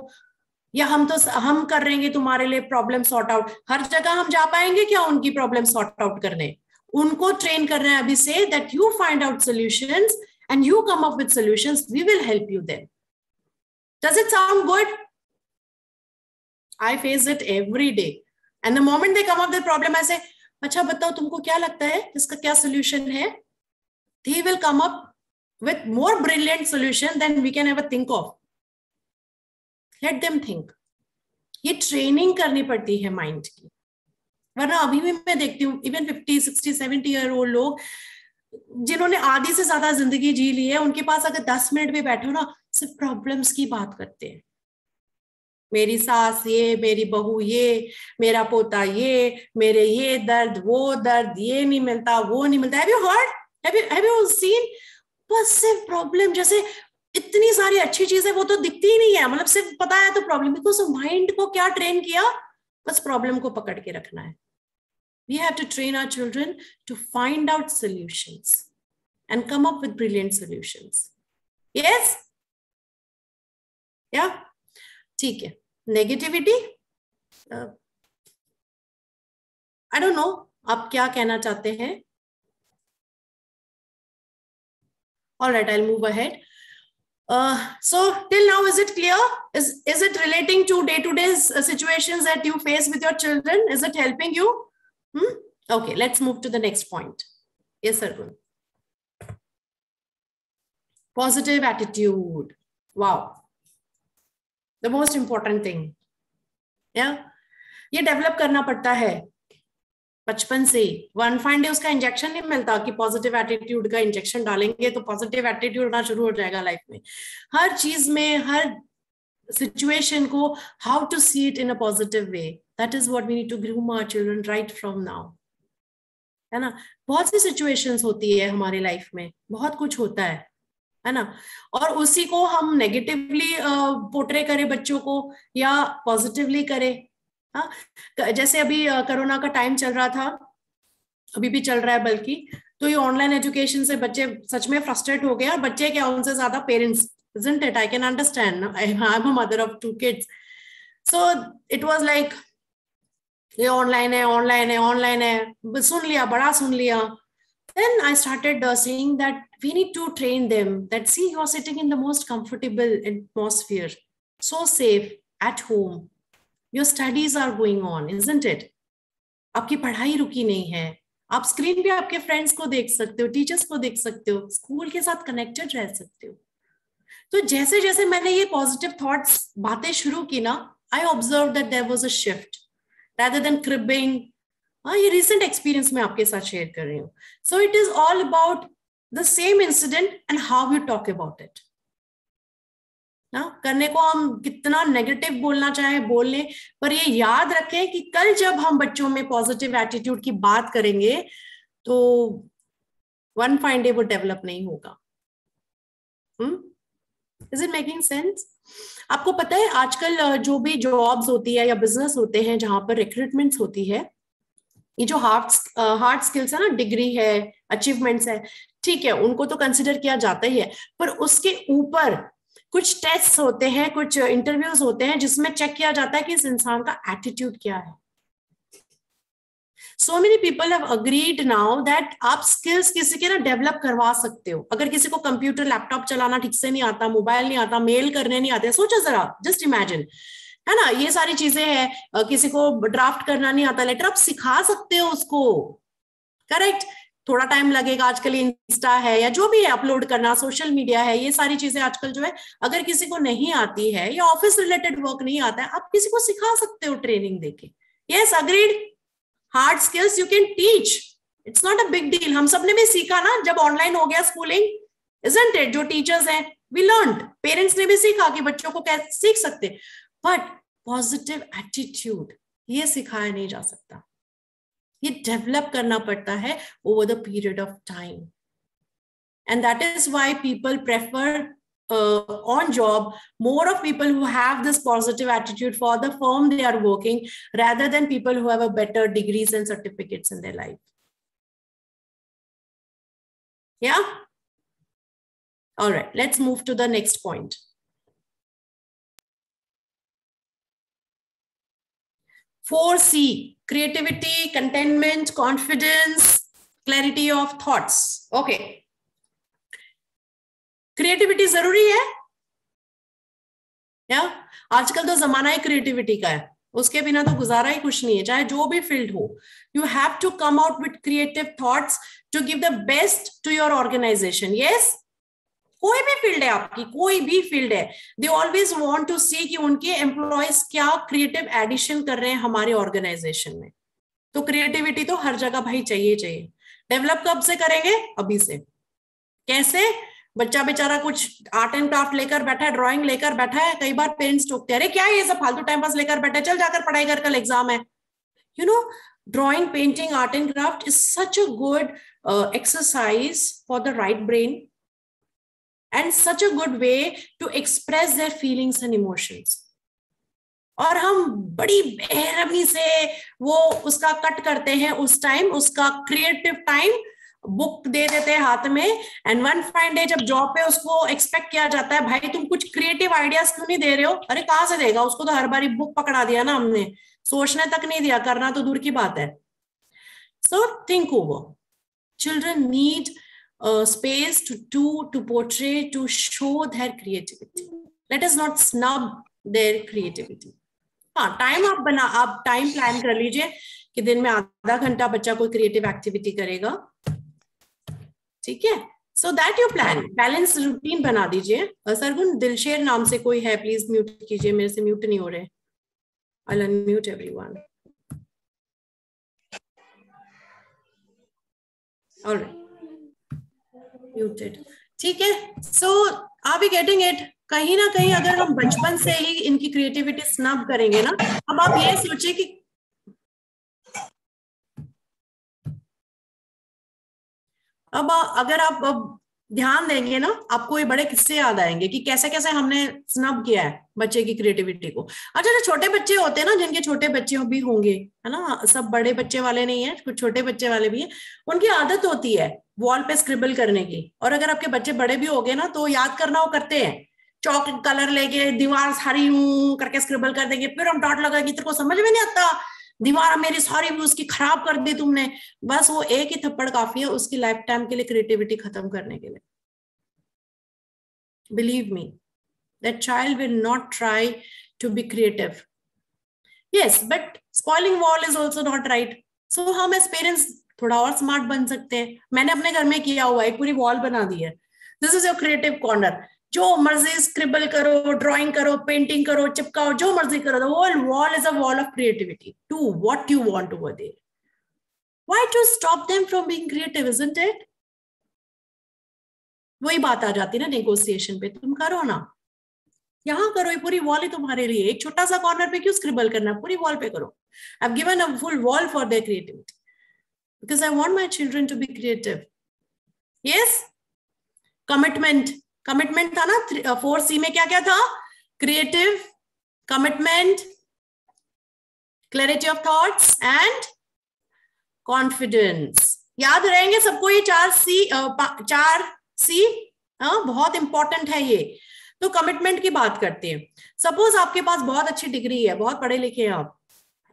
या हम कर रहे हैं तुम्हारे लिए प्रॉब्लम सॉर्ट आउट. हर जगह हम जा पाएंगे क्या उनकी प्रॉब्लम सॉर्ट आउट करने? उनको ट्रेन कर रहे हैं अभी से that you find out solutions and you come up with solutions, we will help you then. Does it sound good? I face it every day. And the moment they come up with the problem, I say, अच्छा बताओ तुमको क्या लगता है, इसका क्या solution है? He will come up with more brilliant solution than we can ever think of. Let them think. ये training करनी पड़ती है mind की. वरना अभी भी मैं देखती हूँ even 50, 60, 70 year old लोग जिन्होंने आधी से ज्यादा जिंदगी जी ली है, उनके पास अगर 10 मिनट भी बैठो ना, सिर्फ प्रॉब्लम्स की बात करते हैं. मेरी सास ये, मेरी बहू ये, मेरा पोता ये, मेरे ये दर्द वो दर्द, ये नहीं मिलता वो नहीं मिलता. Have you heard? Have you seen? बस सिर्फ प्रॉब्लम. जैसे इतनी सारी अच्छी चीजें वो तो दिखती ही नहीं है, मतलब सिर्फ पता है तो प्रॉब्लम. बिकॉज माइंड को क्या ट्रेन किया? बस प्रॉब्लम को पकड़ के रखना है. We have to train our children to find out solutions and come up with brilliant solutions. Yes? Yeah? ठीक है. नेगेटिविटी, आई डोंट नो आप क्या कहना चाहते हैं. Alright, I will move ahead. So till now, is it clear? Is it relating to day-to-day situations that you face with your children? Is it helping you? Okay, let's move to the next point. Yes, sir. Positive attitude. Wow. The most important thing. Yeah? ये develop करना पड़ता है बचपन से. One fine day उसका injection नहीं मिलता कि पॉजिटिव एटीट्यूड का इंजेक्शन डालेंगे तो पॉजिटिव एटीट्यूड होना शुरू हो जाएगा लाइफ में. हर चीज में, हर सिचुएशन को how to see it in a positive way, that is what we need to groom our children right from now. है ना? बहुत सी सिचुएशंस होती है हमारी लाइफ में, बहुत कुछ होता है ना, और उसी को हम नेगेटिवली पोर्ट्रे करें बच्चों को या पॉजिटिवली करें. हाँ, जैसे अभी कोरोना का टाइम चल रहा था, अभी भी चल रहा है बल्कि, तो ये ऑनलाइन एजुकेशन से बच्चे सच में फ्रस्ट्रेट हो गए. बच्चे क्या, उनसे ज्यादा parents, isn't it? I can understand. I'm a mother of 2 kids. So it was like ये ऑनलाइन है, ऑनलाइन है, ऑनलाइन है, सुन लिया, बड़ा सुन लिया. Then I started saying that we need to train them that see, you are sitting in the most comfortable atmosphere, so safe at home. Your studies are going on, isn't it? आपकी पढ़ाई रुकी नहीं है. आप screen पे आपके friends को देख सकते हो, टीचर्स को देख सकते हो, स्कूल के साथ कनेक्टेड रह सकते हो. तो जैसे जैसे मैंने ये पॉजिटिव थॉट्स बातें शुरू की ना, I observe that there was a shift rather than cribbing. ये रिसेंट एक्सपीरियंस मैं आपके साथ शेयर कर रही हूँ. So it is all about the same incident and how you talk about it. करने को हम कितना नेगेटिव बोलना चाहे बोल लें, पर ये याद रखें कि कल जब हम बच्चों में पॉजिटिव एटीट्यूड की बात करेंगे तो वन फाइन डे वो डेवलप नहीं होगा. Is it making sense? आपको पता है आजकल जो भी जॉब्स होती है या बिजनेस होते हैं जहां पर रिक्रूटमेंट्स होती है, ये जो हार्ड स्किल्स है ना, डिग्री है, अचीवमेंट्स है, ठीक है, उनको तो कंसिडर किया जाता ही है, पर उसके ऊपर कुछ टेस्ट होते हैं, कुछ इंटरव्यूज होते हैं जिसमें चेक किया जाता है कि इस इंसान का एटीट्यूड क्या है. So many people have agreed now that आप स्किल्स किसी के ना डेवलप करवा सकते हो. अगर किसी को कंप्यूटर लैपटॉप चलाना ठीक से नहीं आता, मोबाइल नहीं आता, मेल करने नहीं आते, सोचो जरा, जस्ट इमेजिन, है ना, ये सारी चीजें हैं. किसी को ड्राफ्ट करना नहीं आता लेटर, आप सिखा सकते हो उसको. करेक्ट? थोड़ा टाइम लगेगा. आजकल इंस्टा है या जो भी है, अपलोड करना, सोशल मीडिया है, ये सारी चीजें आजकल जो है, अगर किसी को नहीं आती है या ऑफिस रिलेटेड वर्क नहीं आता है, आप किसी को सिखा सकते हो ट्रेनिंग देके. Yes, agreed. Hard skills you can teach, it's not a big deal. हम सबने भी सीखा ना जब ऑनलाइन हो गया स्कूलिंग, इजंट इट? जो टीचर्स हैं, वी लर्नड, पेरेंट्स ने भी सीखा कि बच्चों को कैसे सीख सकते. बट पॉजिटिव एटीट्यूड ये सिखाया नहीं जा सकता, ये डेवलप करना पड़ता है over the period of time. And that is why people prefer on job more of people who have this positive attitude for the firm they are working, rather than people who have a better degrees and certificates in their life. Yeah, all right, let's move to the next point. 4C, creativity, contentment, confidence, clarity of thoughts. Okay, creativity जरूरी है या? आजकल तो जमाना ही creativity का है, उसके बिना तो गुजारा ही कुछ नहीं है, चाहे जो भी फील्ड हो. You have to come out with creative thoughts to give the best to your organisation. Yes, कोई भी फील्ड है आपकी, कोई भी फील्ड है, they always want to see कि उनके एम्प्लॉयज क्या क्रिएटिव एडिशन कर रहे हैं हमारे ऑर्गेनाइजेशन में. तो क्रिएटिविटी तो हर जगह भाई चाहिए चाहिए. डेवलप कब से करेंगे? अभी से. कैसे? बच्चा बेचारा कुछ आर्ट एंड क्राफ्ट लेकर बैठा है, ड्राइंग लेकर बैठा है, कई बार पेरेंट्स टोकते हैं, अरे क्या ये सब फालतू टाइम पास लेकर बैठा है, चल जाकर पढ़ाई कर, कल एग्जाम है. You know, drawing, painting, art and craft is such a good exercise for the right brain and such a good way to express their feelings and emotions. और हम बड़ी बेरहमी से वो उसका कट करते हैं, उस टाइम उसका क्रिएटिव टाइम बुक दे देते हैं हाथ में, एंड वन फाइन डे जब जॉब पे उसको एक्सपेक्ट किया जाता है, भाई तुम कुछ क्रिएटिव आइडियाज क्यों नहीं दे रहे हो? अरे कहाँ से देगा, उसको तो हर बारी बुक पकड़ा दिया ना हमने, सोचने तक नहीं दिया, करना तो दूर की बात है. So think over. Children need space to portray, to show their creativity. Let us not snub their creativity. हाँ, टाइम आप टाइम प्लान कर लीजिए कि दिन में आधा घंटा बच्चा कोई क्रिएटिव एक्टिविटी करेगा, ठीक है? So that you plan, balance routine बना दीजिए. सरगुन दिलशेर नाम से कोई है, प्लीज म्यूट कीजिए, मेरे से म्यूट नहीं हो रहे. I'll unmute everyone. All right, muted. ठीक है. So are we getting it? कहीं ना कहीं अगर हम बचपन से ही इनकी क्रिएटिविटी स्नब करेंगे ना, अब आप ये सोचिए कि अब अगर आप ध्यान देंगे ना, आपको ये बड़े किस्से याद आएंगे कि कैसे कैसे हमने स्नब किया है बच्चे की क्रिएटिविटी को. अच्छा, जो छोटे बच्चे होते हैं ना, जिनके छोटे बच्चे भी होंगे, है ना, सब बड़े बच्चे वाले नहीं है, कुछ छोटे बच्चे वाले भी हैं, उनकी आदत होती है वॉल पे स्क्रिबल करने की. और अगर आपके बच्चे बड़े भी हो गए ना, तो याद करना वो करते हैं, चौक कलर लेके दीवार सारी करके स्क्रिबल कर देंगे, फिर हम डॉट लगाएंगे, तेरे को समझ में नहीं आता, दीवार मेरी सारी भी उसकी खराब कर दी तुमने, बस वो एक ही थप्पड़ काफी है उसकी लाइफ टाइम के लिए क्रिएटिविटी खत्म करने के लिए. Believe me, that child will not try to be creative. Yes, but spoiling wall is also not right. So हम as parents थोड़ा और स्मार्ट बन सकते हैं. मैंने अपने घर में किया हुआ है, एक पूरी वॉल बना दी है. This is your creative corner. जो मर्जी स्क्रिबल करो, ड्राइंग करो, पेंटिंग करो, चिपकाओ, जो मर्जी करो. The whole wall is a wall of creativity. Do what you want over there. Why to stop them from being creative, isn't it? वही बात आ जाती है ना नेगोशिएशन पे. तुम करो ना, यहाँ करो, ये पूरी वॉल ही तुम्हारे लिए. एक छोटा सा कॉर्नर पे क्यों स्क्रिबल करना, पूरी वॉल पे करो. I've given a full wall for their creativity because I want my children to be creative. Yes, commitment. Commitment था ना 4C में. क्या क्या था? Creative, commitment, clarity of thoughts and confidence. याद रहेंगे सबको ये 4C? बहुत इंपॉर्टेंट है ये. तो कमिटमेंट की बात करते हैं. सपोज आपके पास बहुत अच्छी डिग्री है, बहुत पढ़े लिखे हैं आप,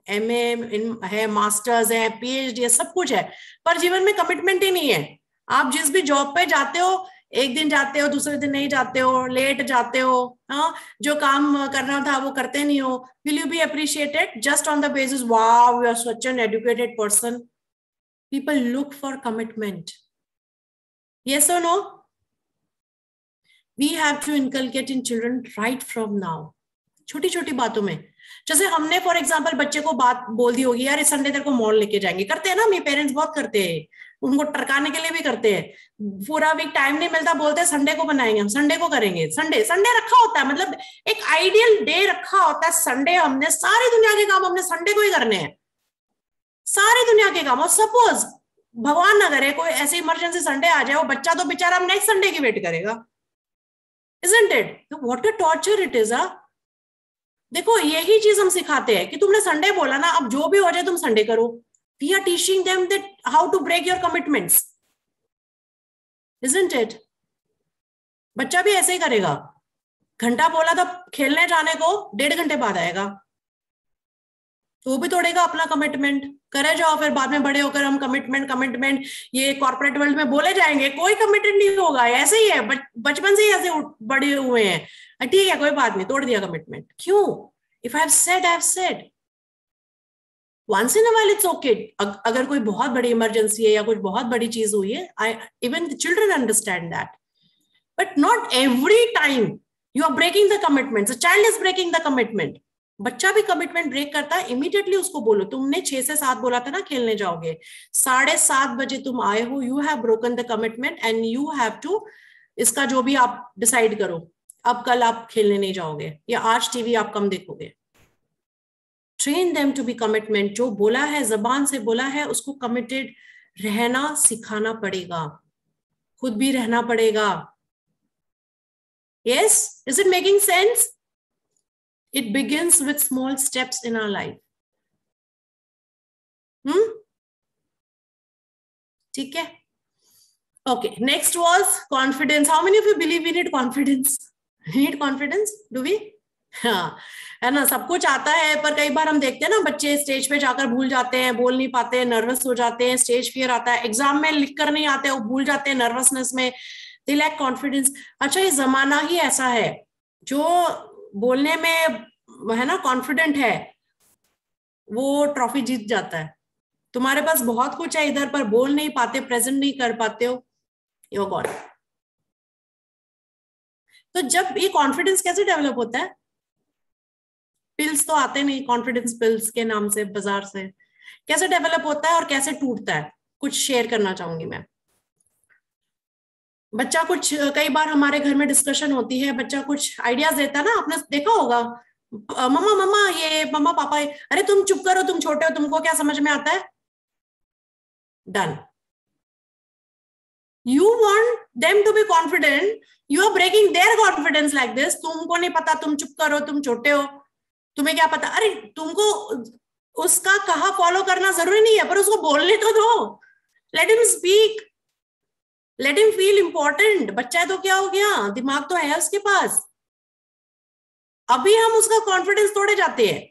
MA है, मास्टर्स है, PhD है, सब कुछ है, पर जीवन में कमिटमेंट ही नहीं है. आप जिस भी जॉब पे जाते हो, एक दिन जाते हो, दूसरे दिन नहीं जाते हो, लेट जाते हो, जो काम करना था वो करते नहीं हो. Will you be appreciated just on the basis wow you are such an educated person? People look for commitment. Yes और no? We have to inculcate in children right from now. छोटी छोटी बातों में. जैसे हमने फॉर एग्जाम्पल बच्चे को बात बोल दी होगी, यार इस संडे तेरे को मॉल लेके जाएंगे. करते हैं ना, मेरे पेरेंट्स बहुत करते हैं, उनको टरकाने के लिए भी करते हैं. पूरा वीक टाइम नहीं मिलता, बोलते हैं संडे को बनाएंगे, हम संडे को करेंगे. संडे रखा होता है, मतलब एक आइडियल डे रखा होता है संडे. हमने सारी दुनिया के काम हमने संडे को ही करने हैं, सारी दुनिया के काम. और सपोज भगवान ना करे कोई ऐसी इमरजेंसी संडे आ जाए, वो बच्चा तो बेचारा हम नेक्स्ट संडे की वेट करेगा. Isn't it? What a torture it is. देखो यही चीज हम सिखाते हैं कि तुमने संडे बोला ना, अब जो भी हो जाए तुम संडे करो. We are teaching them that how to break your commitments. Isn't it? बच्चा भी ऐसे ही करेगा. घंटा बोला था खेलने जाने को, 1.5 घंटे बाद आएगा, तो वो भी तोड़ेगा अपना कमिटमेंट. करे जाओ, फिर बाद में बड़े होकर हम कमिटमेंट ये कॉर्पोरेट वर्ल्ड में बोले जाएंगे, कोई कमिटेड नहीं होगा. ऐसे ही है, बचपन से ही ऐसे बड़े हुए हैं. ठीक है कोई बात नहीं, तोड़ दिया कमिटमेंट. क्यों? If I have said once in a while it's okay. अगर कोई बहुत बड़ी इमरजेंसी है या कुछ बहुत बड़ी चीज हुई है, even the children understand that, but not every time you are breaking the commitments. The child is breaking the commitment. बच्चा भी कमिटमेंट ब्रेक करता है. इमीडिएटली उसको बोलो, तुमने 6 से 7 बोला था ना खेलने जाओगे, 7:30 बजे तुम आए हो, you have broken the commitment and you have to, इसका जो भी आप डिसाइड करो, अब कल आप खेलने नहीं जाओगे या आज टीवी आप कम देखोगे. Train them to be commitment. जो बोला है, जबान से बोला है, उसको कमिटेड रहना सिखाना पड़ेगा, खुद भी रहना पड़ेगा. Yes, is it making sense? It begins with small steps in our life. ठीक है? Okay. Next was confidence. How many of you believe we need confidence? Need confidence? Do we? हाँ, है ना. सब कुछ आता है, पर कई बार हम देखते हैं ना बच्चे स्टेज पे जाकर भूल जाते हैं, बोल नहीं पाते हैं, नर्वस हो जाते हैं, स्टेज फियर आता है, एग्जाम में लिख कर नहीं आते, वो भूल जाते हैं नर्वसनेस में. They lack confidence. अच्छा, ये जमाना ही ऐसा है, जो बोलने में है ना कॉन्फिडेंट है, वो ट्रॉफी जीत जाता है. तुम्हारे पास बहुत कुछ है इधर, पर बोल नहीं पाते, प्रेजेंट नहीं कर पाते हो, यू गॉट. तो जब ये कॉन्फिडेंस कैसे डेवलप होता है? पिल्स तो आते नहीं, कॉन्फिडेंस पिल्स के नाम से बाजार से. कैसे डेवलप होता है और कैसे टूटता है, कुछ शेयर करना चाहूंगी मैं. बच्चा कुछ, कई बार हमारे घर में डिस्कशन होती है, बच्चा कुछ आइडियाज देता है ना, आपने देखा होगा, मम्मा ये, मम्मा पापा ये, अरे तुम चुप करो, तुम छोटे हो, तुमको क्या समझ में आता है? Done. You want them to be confident, you are breaking their confidence like this. तुमको नहीं पता, तुम चुप करो, तुम छोटे हो, तुम्हें क्या पता. अरे तुमको उसका कहा फॉलो करना जरूरी नहीं है, पर उसको बोलने तो दो. Let him speak, let him feel important. बच्चा है तो क्या हो गया, दिमाग तो है उसके पास. अभी हम उसका कॉन्फिडेंस तोड़े जाते हैं.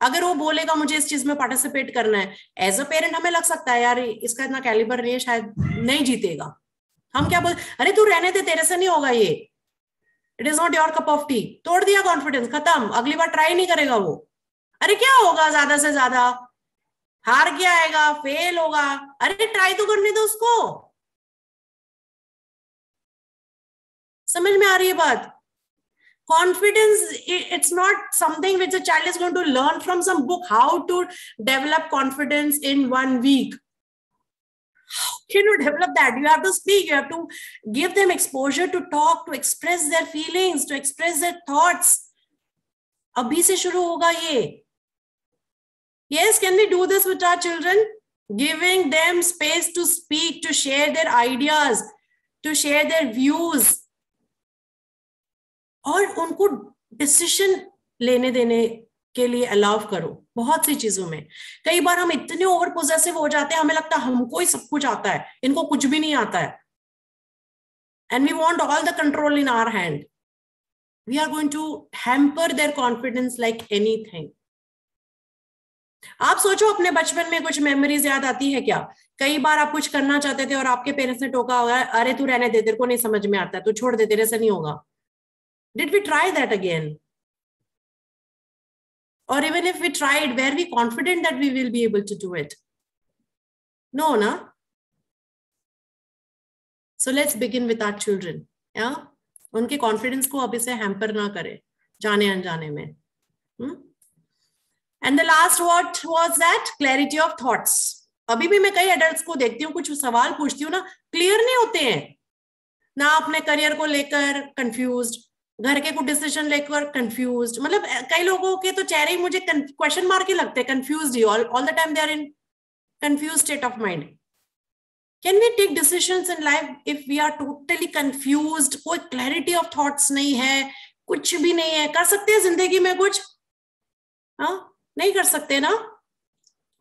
अगर वो बोलेगा मुझे इस चीज में पार्टिसिपेट करना है, एज अ पेरेंट हमें लग सकता है यार इसका इतना कैलिबर नहीं है, शायद नहीं जीतेगा। हम क्या बोल, अरे तू रहने दे, तेरे से नहीं होगा ये, it is not your cup of T. तोड़ दिया कॉन्फिडेंस, खत्म, अगली बार ट्राई नहीं करेगा वो। अरे क्या होगा, ज्यादा से ज्यादा हार के आएगा, फेल होगा, अरे ट्राई तो करने दो उसको। समझ में आ रही है बात? Confidence, it's not something which a child is going to learn from some book, how to develop confidence in 1 week. How can you develop that? You have to speak, you have to give them exposure to talk, to express their feelings, to express their thoughts. Abhi se shuru hoga ye. Yes, can we do this with our children? Giving them space to speak, to share their ideas, to share their views. और उनको decision लेने देने के लिए allow करो बहुत सी चीजों में। कई बार हम इतने ओवर पोजेसिव हो जाते हैं, हमें लगता है हमको ही सब कुछ आता है, इनको कुछ भी नहीं आता है, and we want all the control in our hand. We are going to hamper their confidence like anything. आप सोचो अपने बचपन में कुछ मेमोरीज याद आती है क्या? कई बार आप कुछ करना चाहते थे और आपके पेरेंट्स ने टोका होगा, अरे तू रहने दे, तेरे को नहीं समझ में आता है, तू छोड़ दे, तेरे से नहीं होगा। Did we try that again? Or even if we tried, were we confident that we will be able to do it? No, na? So let's begin with our children. Yeah? उनके confidence को अभी से hamper ना करें जाने अनजाने में. And the last what was that? Clarity of thoughts. अभी भी मैं कई adults को देखती हूँ, कुछ सवाल पूछती हूँ ना, clear नहीं होते हैं ना, अपने career को लेकर confused, घर के कुछ डिसीजन लेकर कंफ्यूज्ड। मतलब कई लोगों के तो चेहरे ही मुझे क्वेश्चन मार्क ही लगते हैं, कंफ्यूज्ड ही, all the time they are in confused state of mind. Can we take decisions in life if we are totally confused? कोई क्लैरिटी ऑफ थॉट्स नहीं है, कुछ भी नहीं है। कर सकते हैं जिंदगी में कुछ? हाँ, नहीं कर सकते ना।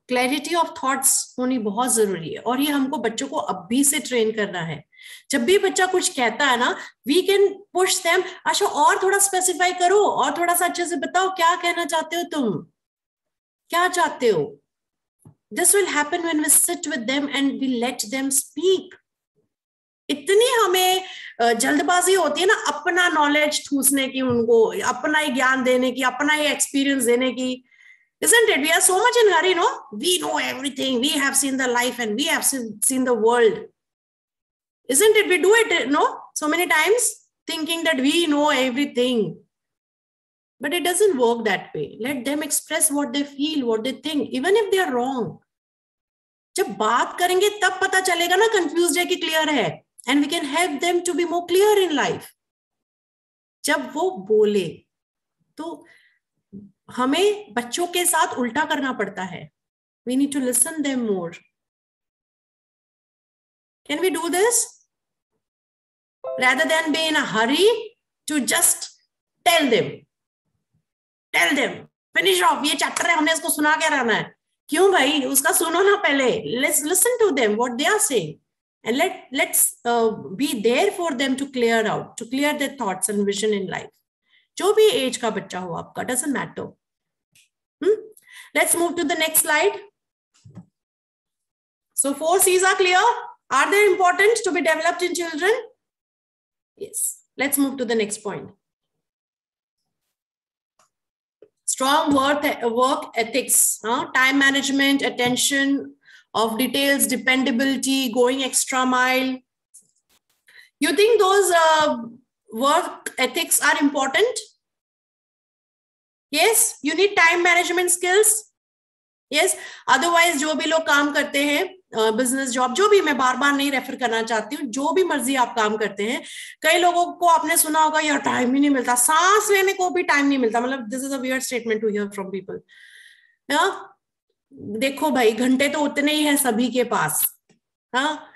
क्लैरिटी ऑफ थॉट्स होनी बहुत जरूरी है, और ये हमको बच्चों को अभी से ट्रेन करना है। जब भी बच्चा कुछ कहता है ना, वी कैन पुश देम, अच्छा और थोड़ा स्पेसिफाई करो, और थोड़ा सा अच्छे से बताओ क्या कहना चाहते हो, तुम क्या चाहते हो। This will happen when we sit with them and we let them speak. इतनी हमें जल्दबाजी होती है ना अपना नॉलेज ठूसने की, उनको अपना ही ज्ञान देने की, अपना ही एक्सपीरियंस देने की। Isn't it? We are so much in hurry, no? We know everything. We have seen the life and we have seen the world. Isn't it? We do it, no? So many times thinking that we know everything. But it doesn't work that way. Let them express what they feel, what they think, even if they are wrong. जब बात करेंगे तब पता चलेगा ना confused है कि clear है. And we can help them to be more clear in life. जब वो बोले तो हमें बच्चों के साथ उल्टा करना पड़ता है। We need to listen them more. Can we do this? Rather than be in a hurry to just tell them. Tell them. Finish off. ये चैप्टर है, हमने इसको सुना के रहना है। क्यों भाई? उसका सुनो ना पहले। Let's listen to them, what they are saying. And let's be there for them to clear out, to clear their thoughts and vision in life. जो भी एज का बच्चा हो आपका, doesn't matter. Let's move to the next slide. So 4 C's are clear. Are they important to be developed in children? Yes. Let's move to the next point. Strong work ethics, time management, attention of details, dependability, going extra mile. You think those work ethics are important? Yes, you need time management skills. Yes, otherwise जो भी लोग काम करते हैं, business job, जो भी, मैं बार बार नहीं रेफर करना चाहती हूँ, जो भी मर्जी आप काम करते हैं, कई लोगों को आपने सुना होगा यार टाइम ही नहीं मिलता, सांस लेने को भी टाइम नहीं मिलता। मतलब this is a weird statement to hear from people. देखो भाई, घंटे तो उतने ही है सभी के पास। हाँ,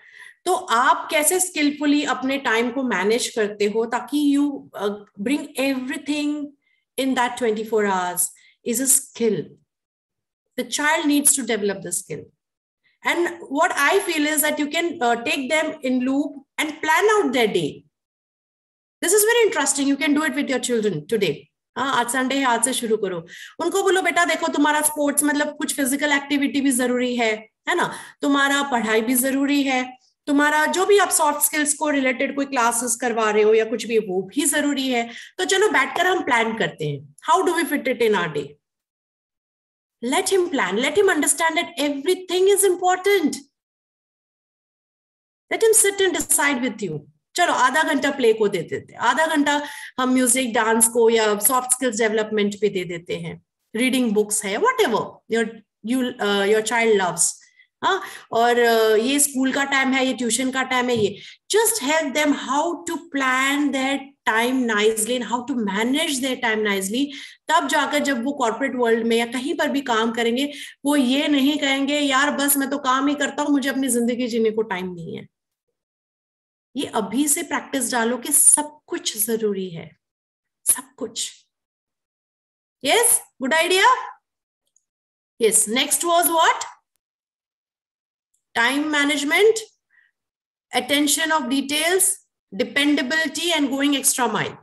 तो आप कैसे स्किलफुली अपने टाइम को मैनेज करते हो ताकि you bring everything in that 24 hours is a skill. The child needs to develop the skill. And what I feel is that you can take them in loop and plan out their day. This is very interesting. You can do it with your children today. हाँ, आज Sunday है, आज से शुरू करो। उनको बोलो बेटा देखो तुम्हारा स्पोर्ट्स मतलब कुछ फिजिकल एक्टिविटी भी जरूरी है ना, तुम्हारा पढ़ाई भी जरूरी है, तुम्हारा जो भी आप सॉफ्ट स्किल्स को रिलेटेड कोई क्लासेस करवा रहे हो या कुछ भी, वो भी जरूरी है। तो चलो बैठकर हम प्लान करते हैं, how do we fit it in our day. Let him plan, let him understand that everything is important, let him sit and decide with you. चलो आधा घंटा प्ले को दे देते, आधा घंटा हम म्यूजिक डांस को या सॉफ्ट स्किल्स डेवलपमेंट पे दे देते हैं, रीडिंग बुक्स है, व्हाटएवर योर चाइल्ड लव्स। हाँ, और ये स्कूल का टाइम है, ये ट्यूशन का टाइम है, ये just help them how to plan their time nicely and how to manage their time nicely. तब जाकर जब वो कॉर्पोरेट वर्ल्ड में या कहीं पर भी काम करेंगे, वो ये नहीं कहेंगे यार बस मैं तो काम ही करता हूं, मुझे अपनी जिंदगी जीने को टाइम नहीं है। ये अभी से प्रैक्टिस डालो कि सब कुछ जरूरी है, सब कुछ। Yes, good idea. Yes, next was what? Time management, attention of details, dependability and going extra mile.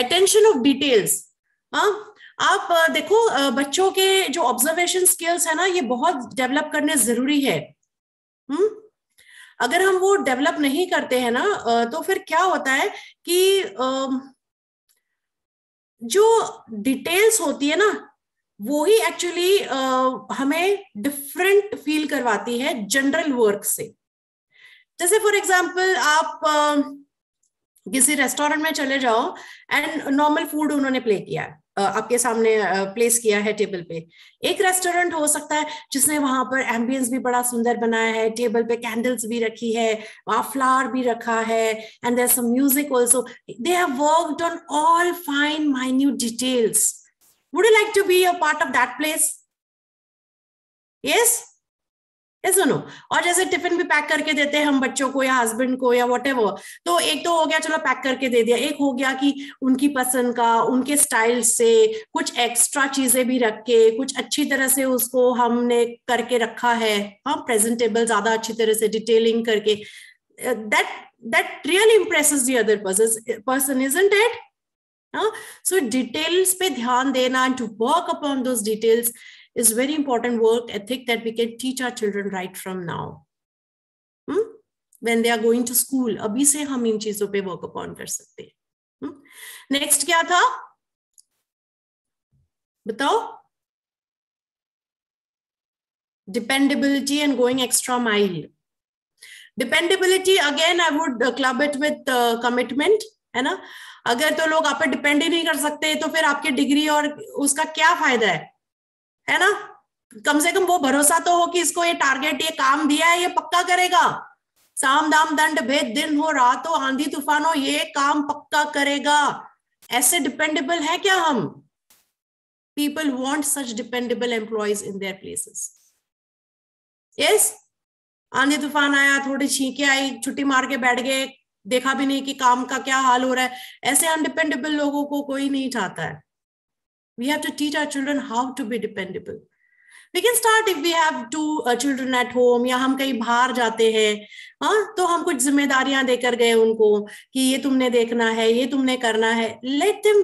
Attention of details, आप देखो बच्चों के जो ऑब्जर्वेशन स्किल्स है ना, ये बहुत डेवलप करने जरूरी है। अगर हम वो डेवलप नहीं करते हैं ना, तो फिर क्या होता है कि जो डिटेल्स होती है ना, वो ही एक्चुअली हमें डिफरेंट फील करवाती है जनरल वर्क से। जैसे फॉर एग्जाम्पल आप किसी रेस्टोरेंट में चले जाओ एंड नॉर्मल फूड उन्होंने प्ले किया है, आपके सामने प्लेस किया है टेबल पे। एक रेस्टोरेंट हो सकता है जिसने वहां पर एम्बियंस भी बड़ा सुंदर बनाया है, टेबल पे कैंडल्स भी रखी है, वहां फ्लावर भी रखा है, and there some music also. They have worked on all fine minute details. Would you like to be a part of that place? Yes, सुनो। और जैसे टिफिन भी पैक करके देते हैं हम बच्चों को या हस्बैंड को या व्हाटएवर, तो एक तो हो गया चलो पैक करके दे दिया, एक हो गया कि उनकी पसंद का, उनके स्टाइल से कुछ एक्स्ट्रा चीजें भी रख के, कुछ अच्छी तरह से उसको हमने करके रखा है, हाँ, प्रेजेंटेबल, ज्यादा अच्छी तरह से डिटेलिंग करके। that really impresses the other person, isn't it? So details पे ध्यान देना and to work upon those details is very important work ethic that we can teach our children right from now. When they are going to school, अभी से हम इन चीजों पे work upon कर सकते हैं। Next क्या था बताओ? Dependability and going extra mile. Dependability again I would club it with commitment, है ना। अगर तो लोग आप पे डिपेंड ही नहीं कर सकते तो फिर आपकी डिग्री और उसका क्या फायदा है ना। कम से कम वो भरोसा तो हो कि इसको ये टारगेट, ये काम दिया है, ये पक्का करेगा। साम दाम दंड भेद, दिन हो रात हो, आंधी तूफान हो, ये काम पक्का करेगा। ऐसे डिपेंडेबल है क्या हम? People want such dependable employees in their places. Yes? आंधी तूफान आया, थोड़ी छींके आई, छुट्टी मार के बैठ गए, देखा भी नहीं कि काम का क्या हाल हो रहा है। ऐसे अनडिपेंडेबल लोगों को कोई नहीं चाहता है। We have to teach our children how to be dependable. We can start if we have two children at home, या हम कहीं बाहर जाते हैं, हाँ, तो हम कुछ जिम्मेदारियां देकर गए उनको कि ये तुमने देखना है, ये तुमने करना है। Let them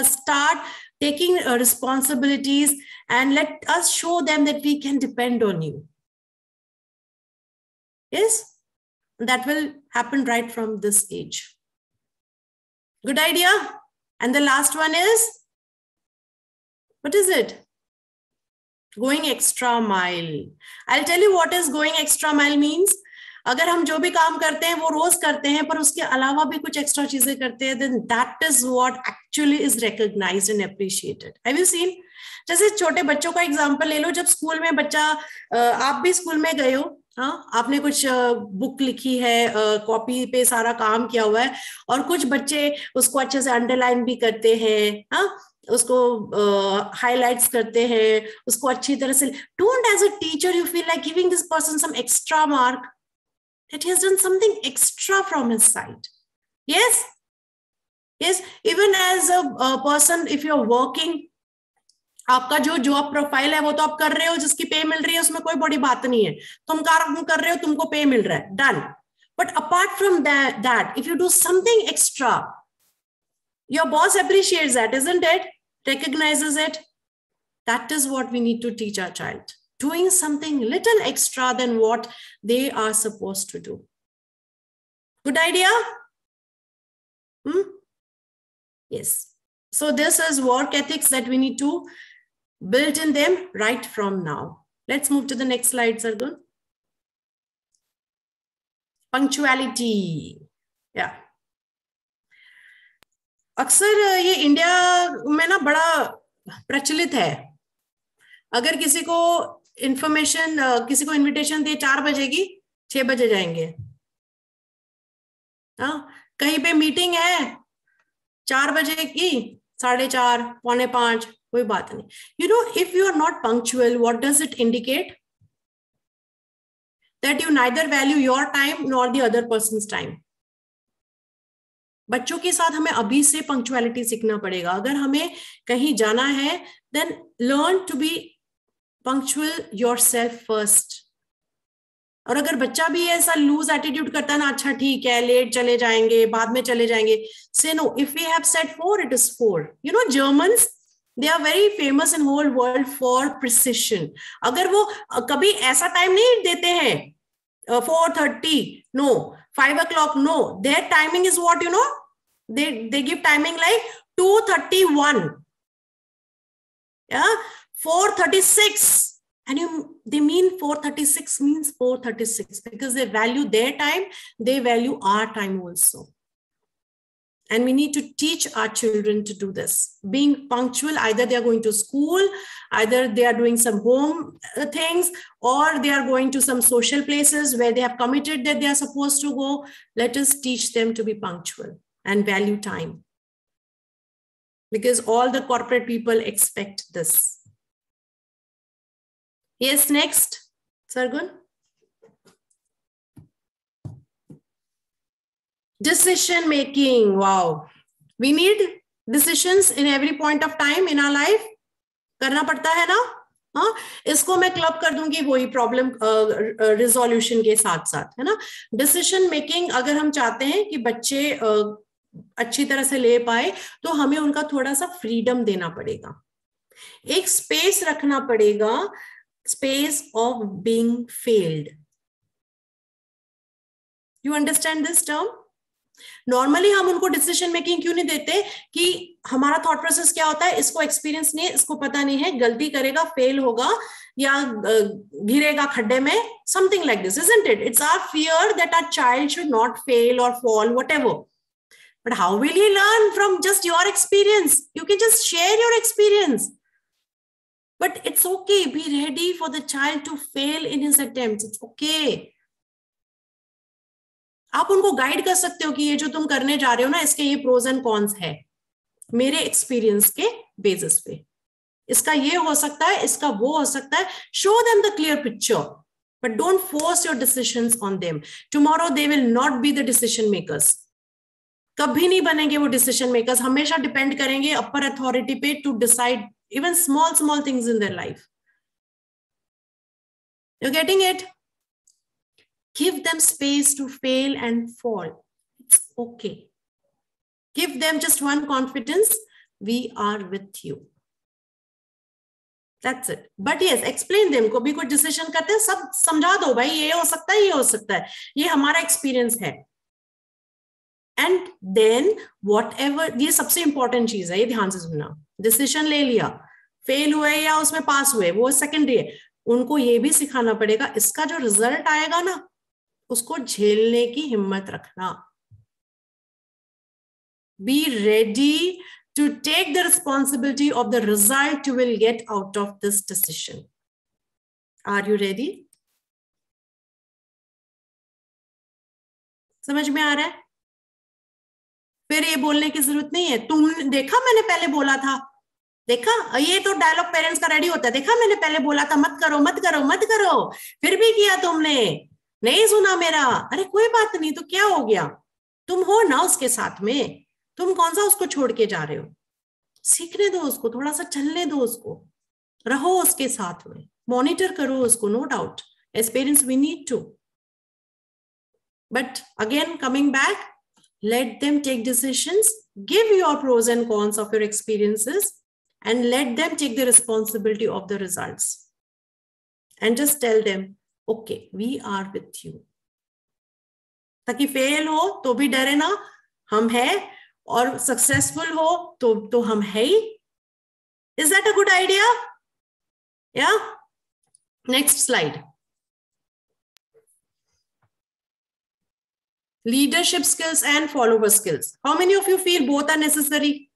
start taking responsibilities and let us show them that we can depend on you. Yes, that will happen right from this age. Good idea. And the last one is, what is it? Going extra mile. I'll tell you what is going extra mile means. अगर हम जो भी काम करते हैं वो रोज करते हैं पर उसके अलावा भी कुछ एक्स्ट्रा चीजें करते हैं, then that is what actually is recognized and appreciated. Have you seen? जैसे छोटे बच्चों का एग्जांपल ले लो। जब स्कूल में बच्चा, आप भी स्कूल में गए हो, हाँ, आपने कुछ बुक लिखी है, कॉपी पे सारा काम किया हुआ है, और कुछ बच्चे उसको अच्छे से अंडरलाइन भी करते हैं, हाँ, उसको हाईलाइट्स करते हैं, उसको अच्छी तरह से। Don't as a teacher you feel like giving this person some extra mark, that he has done something extra from his side. Yes, yes, even as a person, if you're working, आपका जो job profile है वो तो आप कर रहे हो, जिसकी पे मिल रही है उसमें कोई बड़ी बात नहीं है। तुम काम कर रहे हो, तुमको पे मिल रहा है, done. But apart from that if you do something extra, your boss appreciates that, isn't it? recognizes it. That is what we need to teach our child. Doing something little extra than what they are supposed to do. Good idea? Yes. So this is work ethics that we need to build in them right from now. Let's move to the next slide, Sargun. Punctuality. Yeah. अक्सर ये India में ना बड़ा प्रचलित है, अगर किसी को इंफॉर्मेशन, किसी को इनविटेशन दिए 4 बजे की, 6 बजे जाएंगे. हाँ, कहीं पे मीटिंग है 4 बजे की, 4:30, 4:45, कोई बात नहीं. You know, if you are not punctual, what does it indicate? That you neither value your time nor the other person's time. बच्चों के साथ हमें अभी से पंक्चुअलिटी सीखना पड़ेगा. अगर हमें कहीं जाना है, then learn to be punctual yourself first. और अगर बच्चा भी ऐसा लूज एटीट्यूड करता है ना, अच्छा ठीक है लेट चले जाएंगे, बाद में चले जाएंगे, say no. If we have said 4, it is 4. You know, Germans, they are very famous in whole world for precision. अगर वो कभी ऐसा टाइम नहीं देते हैं 4:30, no, 5 o'clock, no. Their timing is what, you know? They give timing like 2:31. Yeah, 4:36. And they mean 4:36 means 4:36 because they value their time, they value our time also. And we need to teach our children to do this. Being punctual, either they are going to school, either they are doing some home things, or they are going to some social places where they have committed that they are supposed to go. Let us teach them to be punctual and value time. Because all the corporate people expect this. Yes, next. Sargun. Decision making. Wow. We need decisions in every point of time in our life. करना पड़ता है ना? हाँ, इसको मैं club कर दूंगी वही प्रॉब्लम रिजोल्यूशन के साथ साथ, है ना? डिसीजन मेकिंग अगर हम चाहते हैं कि बच्चे अच्छी तरह से ले पाए, तो हमें उनका थोड़ा सा फ्रीडम देना पड़ेगा, एक स्पेस रखना पड़ेगा, space of being failed. You understand this term? Normally हम उनको डिसीजन मेकिंग क्यों नहीं देते कि हमारा थॉट प्रोसेस क्या होता है, इसको एक्सपीरियंस नहीं है, इसको पता नहीं है, गलती करेगा, फेल होगा या गिरेगा खड्डे में, something like this, isn't it? It's our fear that our child should not fail or fall, whatever. But how will he learn from just your experience? You can just share your experience. But it's okay. Be ready for the child to fail in his attempts. It's okay. आप उनको guide कर सकते हो कि ये जो तुम करने जा रहे हो ना, इसके ये प्रोज एंड कॉन्स है, मेरे एक्सपीरियंस के बेसिस पे. इसका ये हो सकता है, इसका वो हो सकता है. Show them the clear picture, but don't force your decisions on them. Tomorrow they will not be the decision makers. कभी नहीं बनेंगे वो डिसीजन मेकर्स, हमेशा डिपेंड करेंगे अपर अथॉरिटी पे to decide even small things in their life. You're getting it? Give them space to fail and fall. It's okay. Give them just one confidence. We are with you. That's it. But yes, explain them. को भी कोई decision करते हैं, सब समझा दो भाई, ये हो सकता है, ये हो सकता है, ये हमारा एक्सपीरियंस है. And then whatever, ये सबसे इंपॉर्टेंट चीज है, ये ध्यान से सुनना. डिसीजन ले लिया, फेल हुए या उसमें पास हुए, वो सेकेंडरी है. उनको ये भी सिखाना पड़ेगा, इसका जो रिजल्ट आएगा ना, उसको झेलने की हिम्मत रखना. Be ready to take the responsibility of the result you will get out of this decision. Are you ready? समझ में आ रहा है? फिर ये बोलने की जरूरत नहीं है, तुमने देखा मैंने पहले बोला था, देखा, ये तो डायलॉग पेरेंट्स का रेडी होता है, देखा मैंने पहले बोला था, मत करो मत करो मत करो, फिर भी किया तुमने, नहीं सुना मेरा. अरे कोई बात नहीं, तो क्या हो गया, तुम हो ना उसके साथ में, तुम कौन सा उसको छोड़ के जा रहे हो. सीखने दो उसको, थोड़ा सा चलने दो उसको, रहो उसके साथ में, मॉनिटर करो उसको. No doubt as parents we need to, but again coming back, let them take decisions, give your pros and cons of your experiences, and let them take the responsibility of the results and just tell them, okay, we are with you. ताकि fail हो तो भी डरे ना, हम हैं, और successful हो तो हम है ही. Is that a good idea? Yeah. Next slide. Leadership skills and follower skills. How many of you feel both are necessary?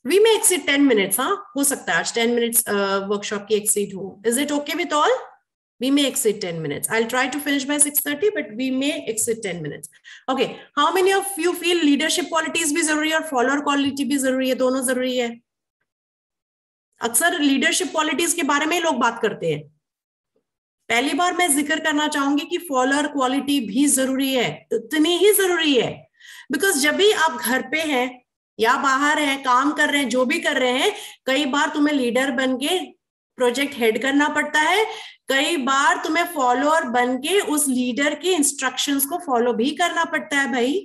We may exceed 10 minutes, हाँ, हो सकता है आज 10 minutes workshop की exceed हो. Is it okay with all? We may exceed 10 minutes. I'll try to finish by 6:30, but we may exceed 10 minutes. Okay. How many of you feel leadership qualities भी जरूरी है और follower quality भी जरूरी है? दोनों जरूरी है. अक्सर leadership qualities के बारे में लोग बात करते हैं. पहली बार मैं जिक्र करना चाहूंगी कि फॉलोअर क्वालिटी भी जरूरी है, इतनी ही जरूरी है. बिकॉज जब भी आप घर पे हैं या बाहर हैं, काम कर रहे हैं, जो भी कर रहे हैं, कई बार तुम्हें लीडर बन के प्रोजेक्ट हेड करना पड़ता है, कई बार तुम्हें फॉलोअर बन के उस लीडर के इंस्ट्रक्शंस को फॉलो भी करना पड़ता है भाई.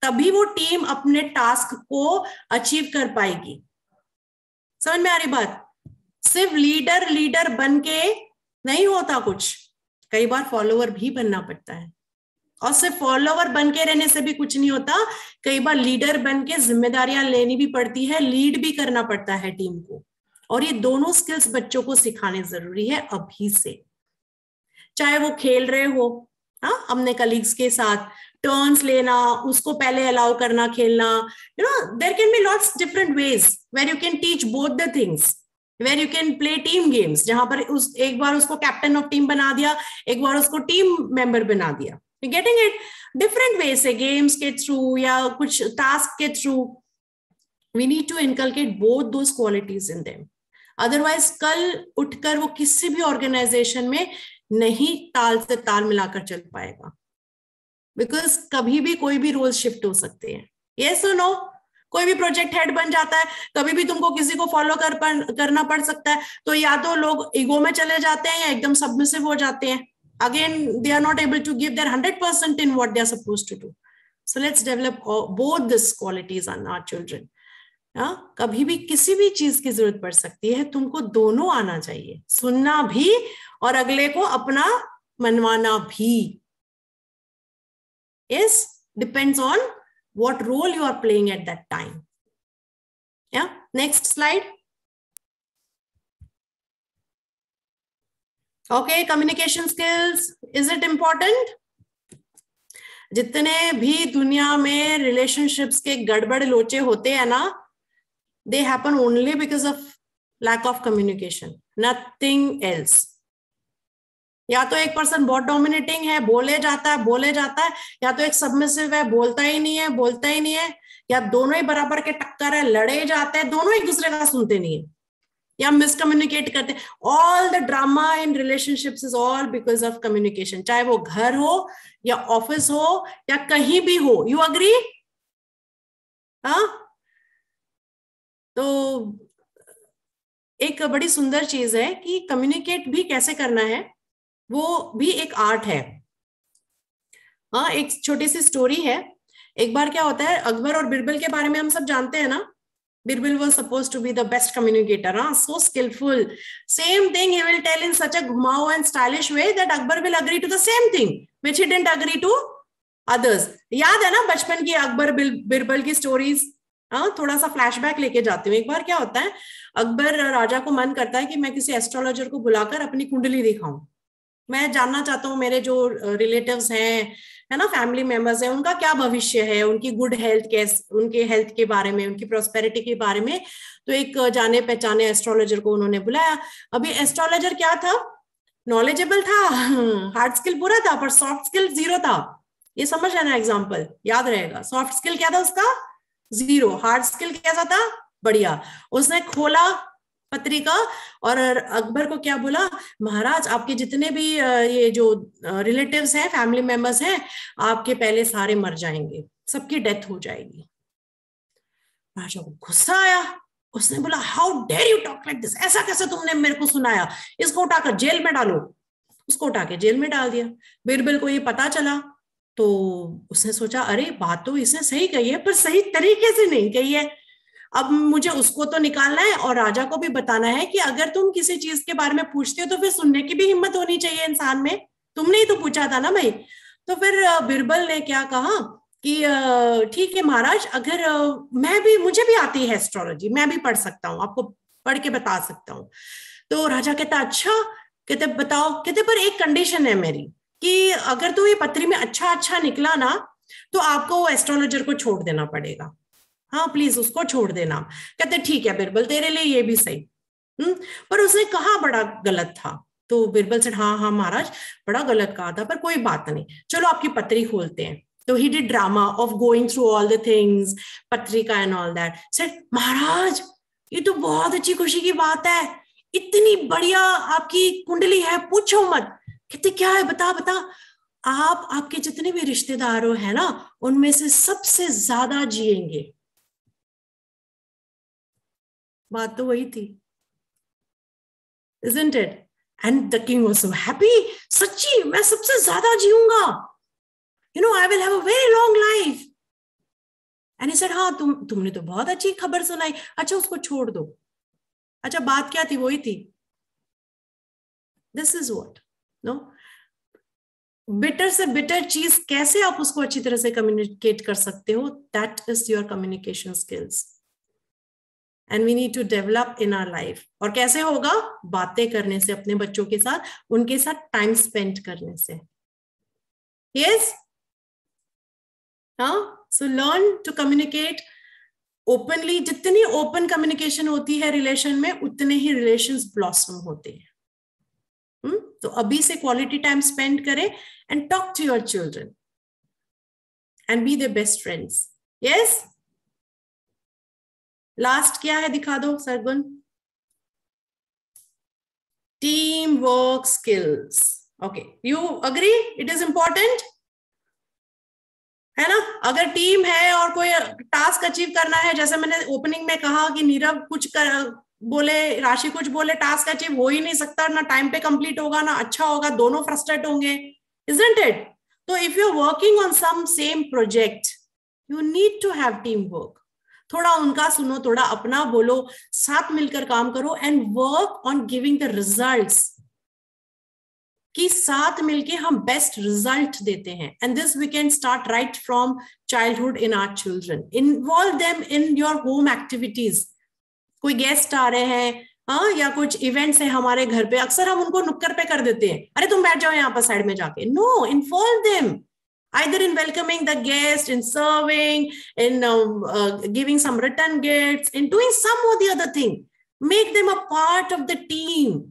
तभी वो टीम अपने टास्क को अचीव कर पाएगी. समझ में आ रही बात? सिर्फ लीडर बन के नहीं होता कुछ, कई बार फॉलोवर भी बनना पड़ता है. और सिर्फ फॉलोवर बन के रहने से भी कुछ नहीं होता, कई बार लीडर बन के जिम्मेदारियां लेनी भी पड़ती है, लीड भी करना पड़ता है टीम को. और ये दोनों स्किल्स बच्चों को सिखाने जरूरी है अभी से. चाहे वो खेल रहे हो, हाँ, अपने कलीग्स के साथ टर्न्स लेना, उसको पहले अलाउ करना खेलना. You know, there can be lots different ways where you can teach both the things, where you can play team games, जहां पर एक बार उसको कैप्टन ऑफ टीम बना दिया, एक बार उसको टीम मेंबर बना दिया. You getting it? Different ways से गेम्स के थ्रू या कुछ टास्क के through. We need to inculcate both those qualities in them. Otherwise कल उठकर वो किसी भी ऑर्गेनाइजेशन में नहीं ताल से ताल मिलाकर चल पाएगा. Because कभी भी कोई भी रोल शिफ्ट हो सकते हैं. Yes or no? कोई भी प्रोजेक्ट हेड बन जाता है, कभी भी तुमको किसी को फॉलो करना पड़ सकता है. तो या तो लोग ईगो में चले जाते हैं या एकदम सबमिसिव हो जाते हैं. Again they are not able to give their 100% in what they are supposed to do. So let's develop both this qualities on our children. कभी भी किसी भी चीज की जरूरत पड़ सकती है, तुमको दोनों आना चाहिए, सुनना भी और अगले को अपना मनवाना भी. Yes, depends on what role you are playing at that time. Yeah, next slide. Okay, communication skills, is it important? जितने भी दुनिया में relationships के गड़बड़ लोचे होते हैं ना, they happen only because of lack of communication, nothing else. या तो एक पर्सन बहुत डोमिनेटिंग है, बोले जाता है, या तो एक सबमिसिव है, बोलता ही नहीं है, या दोनों ही बराबर के टक्कर है, लड़े जाते हैं, दोनों एक दूसरे का सुनते नहीं है, या मिसकम्युनिकेट करते हैं. All the drama in relationships is all because of communication. चाहे वो घर हो या ऑफिस हो या कहीं भी हो. You agree? हाँ. तो एक बड़ी सुंदर चीज है कि कम्युनिकेट भी कैसे करना है, वो भी एक आर्ट है. हाँ, एक छोटी सी स्टोरी है. एक बार क्या होता है, अकबर और बिरबल के बारे में हम सब जानते हैं ना. Birbal was supposed to be the best communicator, so skillful. Same thing he will tell in such a घुमाऊ and stylish way that Akbar will agree to the same thing which he didn't agree to others. याद है ना बचपन की अकबर बिरबल की stories? हाँ, थोड़ा सा flashback लेके जाती हूँ. एक बार क्या होता है, अकबर राजा को मन करता है कि मैं किसी एस्ट्रोलॉजर को बुलाकर अपनी कुंडली दिखाऊं. मैं जानना चाहता हूँ मेरे जो रिलेटिव्स हैं, है ना, फैमिली मेंबर्स हैं, उनका क्या भविष्य है, उनकी गुड हेल्थ कैसे, उनके हेल्थ के बारे में, उनकी प्रॉस्पेरिटी के बारे में. तो एक जाने पहचाने एस्ट्रोलॉजर को उन्होंने बुलाया. अभी एस्ट्रोलॉजर क्या था, नॉलेजेबल था, हार्ड स्किल पूरा था, पर सॉफ्ट स्किल जीरो था. ये समझ लेना, एग्जाम्पल याद रहेगा. सॉफ्ट स्किल क्या था उसका? जीरो. हार्ड स्किल कैसा था? बढ़िया. उसने खोला पत्रिका और अकबर को क्या बोला, महाराज आपके जितने भी ये जो रिलेटिव्स हैं, फैमिली मेंबर्स हैं, आपके पहले सारे मर जाएंगे, सबकी डेथ हो जाएगी. राजा को गुस्सा आया. उसने बोला, how dare you talk like this, ऐसा कैसे तुमने मेरे को सुनाया, इसको उठाकर जेल में डालो. उसको उठा के जेल में डाल दिया. बिरबल को ये पता चला तो उसने सोचा, अरे बात तो इसने सही कही है पर सही तरीके से नहीं कही है. अब मुझे उसको तो निकालना है और राजा को भी बताना है कि अगर तुम किसी चीज के बारे में पूछते हो तो फिर सुनने की भी हिम्मत होनी चाहिए इंसान में। तुमने ही तो पूछा था ना भाई। तो फिर बिरबल ने क्या कहा कि ठीक है महाराज, अगर मुझे भी आती है एस्ट्रोलॉजी, मैं भी पढ़ सकता हूँ, आपको पढ़ के बता सकता हूँ। तो राजा कहता अच्छा, कहते बताओ, कहते पर एक कंडीशन है मेरी कि अगर तो ये पत्री में अच्छा निकला ना तो आपको एस्ट्रोलॉजर को छोड़ देना पड़ेगा। हाँ प्लीज उसको छोड़ देना। कहते ठीक है बिरबल, तेरे लिए ये भी सही। पर उसने कहा बड़ा गलत था। तो बिरबल से हाँ महाराज बड़ा गलत कहा था, पर कोई बात नहीं, चलो आपकी पत्री खोलते हैं। तो he did drama of going through all the things, पत्रिका एंड ऑल दैट। सेड महाराज ये तो बहुत अच्छी खुशी की बात है, इतनी बढ़िया आपकी कुंडली है, पूछो मत। कहते क्या है, बता बता। आप आपके जितने भी रिश्तेदारों हैं ना उनमें से सबसे ज्यादा जिएंगे। बात तो वही थी, isn't it? And the king was so happy. सच्ची मैं सबसे ज्यादा जीऊंगा, I will have a very long life. And he said हाँ तुमने तो बहुत अच्छी खबर सुनाई, अच्छा उसको छोड़ दो। अच्छा बात क्या थी, वही थी, this is what no, better से बिटर चीज कैसे आप उसको अच्छी तरह से कम्युनिकेट कर सकते हो, that is your communication skills and we need to develop in our life. और कैसे होगा, बातें करने से, अपने बच्चों के साथ, उनके साथ टाइम स्पेंड करने से। यस, हाँ, so learn to communicate openly. जितनी ओपन कम्युनिकेशन होती है रिलेशन में उतने ही रिलेशंस ब्लॉसम होते हैं। तो अभी से क्वालिटी टाइम स्पेंड करें and talk to your children and be there best friends. Yes, last क्या है, दिखा दो Sargun. Team work skills. Okay, you agree it is important, है ना? अगर टीम है और कोई टास्क अचीव करना है, जैसे मैंने ओपनिंग में कहा कि नीरव कुछ बोले, राशि कुछ बोले, टास्क अचीव हो ही नहीं सकता, ना टाइम पे कंप्लीट होगा ना अच्छा होगा, दोनों फ्रस्ट्रेट होंगे, इजंट इट? तो if you are working on some same project you need to have team work. थोड़ा उनका सुनो, थोड़ा अपना बोलो, साथ मिलकर काम करो and work on giving the results, कि साथ मिलके हम बेस्ट रिजल्ट देते हैं। And this we can start right from childhood in our children. Involve them in your home activities. कोई गेस्ट आ रहे हैं, हाँ, या कुछ इवेंट्स है हमारे घर पे, अक्सर हम उनको नुक्कड़ पे कर देते हैं, अरे तुम बैठ जाओ यहाँ पर साइड में जाके। No, involve them either in welcoming the guest, in serving, in giving some return gifts, in doing some or the other thing. Make them a part of the team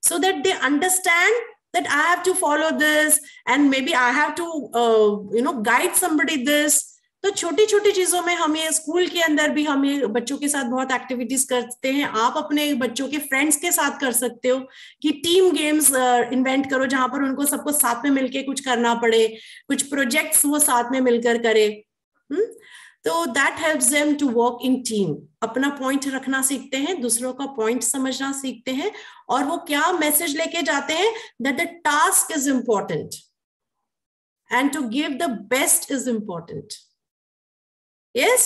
so that they understand that I have to follow this and maybe I have to guide somebody this. तो छोटी छोटी चीजों में हमें, school के अंदर भी हमें बच्चों के साथ बहुत एक्टिविटीज करते हैं। आप अपने बच्चों के फ्रेंड्स के साथ कर सकते हो कि टीम गेम्स इन्वेंट करो जहां पर उनको सबको साथ में मिलके कुछ करना पड़े, कुछ प्रोजेक्ट्स वो साथ में मिलकर करे। तो that helps them to work in team. अपना पॉइंट रखना सीखते हैं, दूसरों का पॉइंट समझना सीखते हैं, और वो क्या मैसेज लेके जाते हैं, that the task is important and to give the best is important. Yes,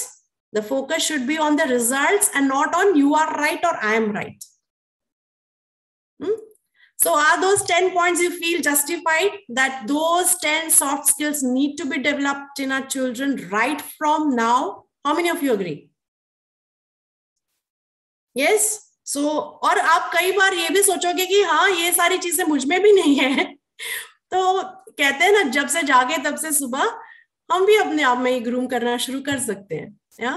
the focus should be on the results and not on you are right or I am right. So are those 10 points you feel justified that those 10 soft skills need to be developed in our children right from now? How many of you agree? Yes. So और आप कई बार ये भी सोचोगे कि हाँ ये सारी चीजें मुझ में भी नहीं है। तो कहते हैं ना, जब से जागे तब से सुबह हम भी अपने आप में ग्रूम करना शुरू कर सकते हैं।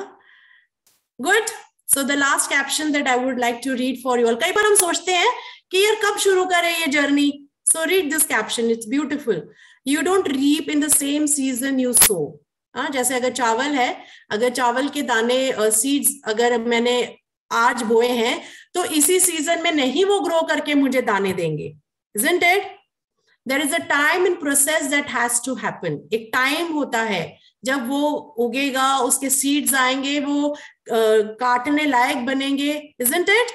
Good. So the last caption that I would like to read for you all. कई बार हम सोचते हैं कि यार कब शुरू करें ये journey. So read this caption, it's beautiful. You don't reap in the same season you sow. जैसे अगर चावल है, अगर चावल के दाने सीड्स अगर मैंने आज बोए हैं तो इसी सीजन में नहीं वो ग्रो करके मुझे दाने देंगे, isn't it? There is a time and process that has to happen. एक टाइम होता है जब वो उगेगा, उसके सीड्स आएंगे, वो काटने लायक बनेंगे, isn't it?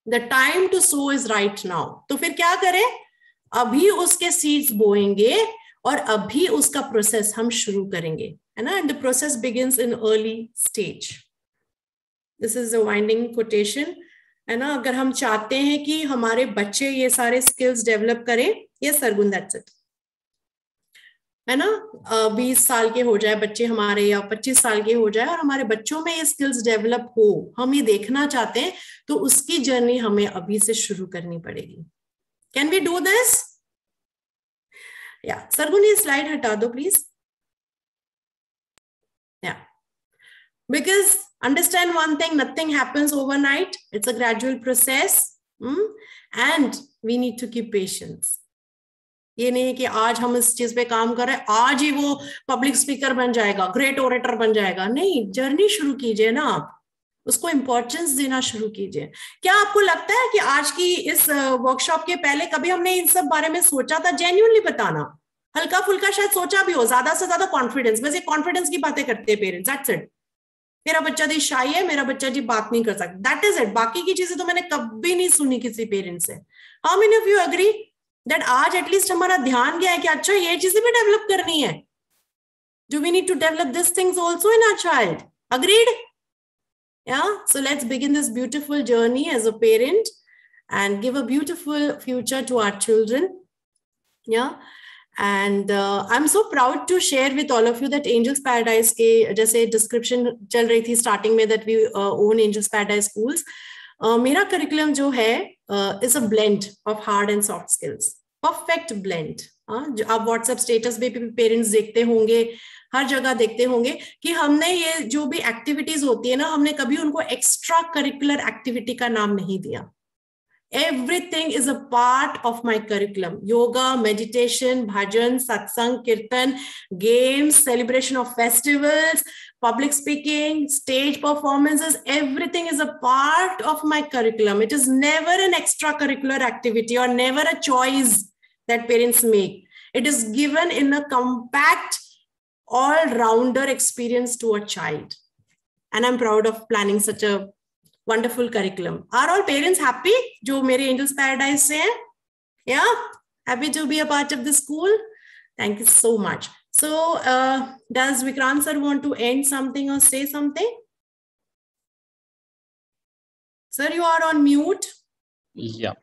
The time to sow is right now. तो फिर क्या करें, अभी उसके सीड्स बोएंगे और अभी उसका प्रोसेस हम शुरू करेंगे, है ना? And the process begins in early stage. This is a winding quotation, है ना. अगर हम चाहते हैं कि हमारे बच्चे ये सारे स्किल्स डेवलप करें, यस सरगुन, दैट्स इट, है ना. 20 साल के हो जाए बच्चे हमारे या 25 साल के हो जाए और हमारे बच्चों में ये स्किल्स डेवलप हो, हम ये देखना चाहते हैं, तो उसकी जर्नी हमें अभी से शुरू करनी पड़ेगी. Can we do this? या सरगुन ये स्लाइड हटा दो प्लीज. या because understand one thing, nothing happens overnight, it's a gradual process, and we need to keep patience. ये नहीं कि आज हम इस चीज पे काम कर रहे हैं, आज ही वो पब्लिक स्पीकर बन जाएगा, ग्रेट ओरेटर बन जाएगा. नहीं, जर्नी शुरू कीजिए ना, आप उसको इंपॉर्टेंस देना शुरू कीजिए. क्या आपको लगता है कि आज की इस वर्कशॉप के पहले कभी हमने इन सब बारे में सोचा था? जेन्युइनली बताना, हल्का फुल्का शायद सोचा भी हो, ज्यादा से ज्यादा कॉन्फिडेंस, बस ये कॉन्फिडेंस की बातें करते हैं पेरेंट्स, दैट्स इट. मेरा बच्चा जी शाई है, मेरा बच्चा जी बात नहीं कर सकता, दैट इज इट. बाकी की चीजें तो मैंने कभी नहीं सुनी किसी पेरेंट्स से. How many of you agree that आज एटलीस्ट हमारा ध्यान गया है कि अच्छा ये चीजें भी डेवलप करनी है? Do we need to develop this things also in our child? Agreed? Yeah, so let's begin this beautiful journey as a parent and give a beautiful future to our children. Yeah, and I'm so proud to share with all of you that Angels Paradise के जैसे description चल रही थी starting में that we own Angels Paradise schools. मेरा curriculum जो है is a blend of hard and soft skills, perfect blend. आप WhatsApp status पे parents देखते होंगे, हर जगह देखते होंगे कि हमने ये जो भी एक्टिविटीज होती है ना, हमने कभी उनको एक्स्ट्रा करिकुलर एक्टिविटी का नाम नहीं दिया. Everything is a part of my curriculum. Yoga, meditation, bhajan, satsang, kirtan, games, celebration of festivals, public speaking, stage performances, everything is a part of my curriculum. It is never an extracurricular activity or never a choice that parents make. It is given in a compact all-rounder experience to a child. And I'm proud of planning such a wonderful curriculum. Are all parents happy? जो मेरे Angels Paradise से हैं? Yeah? Happy to be a part of the school? Thank you so much. So, does Vikrant sir want to end something or say something? Sir, you are on mute. Yeah.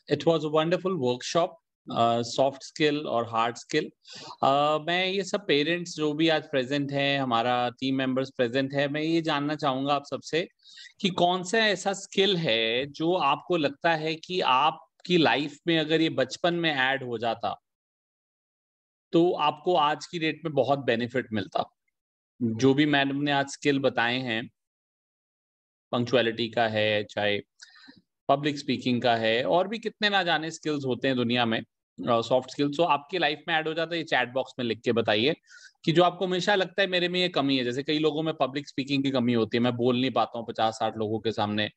It was a wonderful workshop. Soft skill और hard skill. मैं ये सब parents जो भी आज present हैं, हमारा team members present है, मैं ये जानना चाहूंगा आप सबसे कि कौन सा ऐसा स्किल है जो आपको लगता है कि आपकी लाइफ में अगर ये बचपन में ऐड हो जाता तो आपको आज की डेट में बहुत बेनिफिट मिलता. जो भी मैडम ने आज स्किल बताए हैं, पंक्चुअलिटी का है, चाहे पब्लिक स्पीकिंग का है, और भी कितने ना जाने स्किल्स होते हैं दुनिया में, सॉफ्ट स्किल्स. तो आपके लाइफ में ऐड हो जाता है, ये चैट बॉक्स में लिख के बताइए कि जो आपको हमेशा लगता है मेरे में ये कमी है. जैसे कई लोगों में पब्लिक स्पीकिंग की कमी होती है, मैं बोल नहीं पाता हूँ 50-60 लोगों के सामने,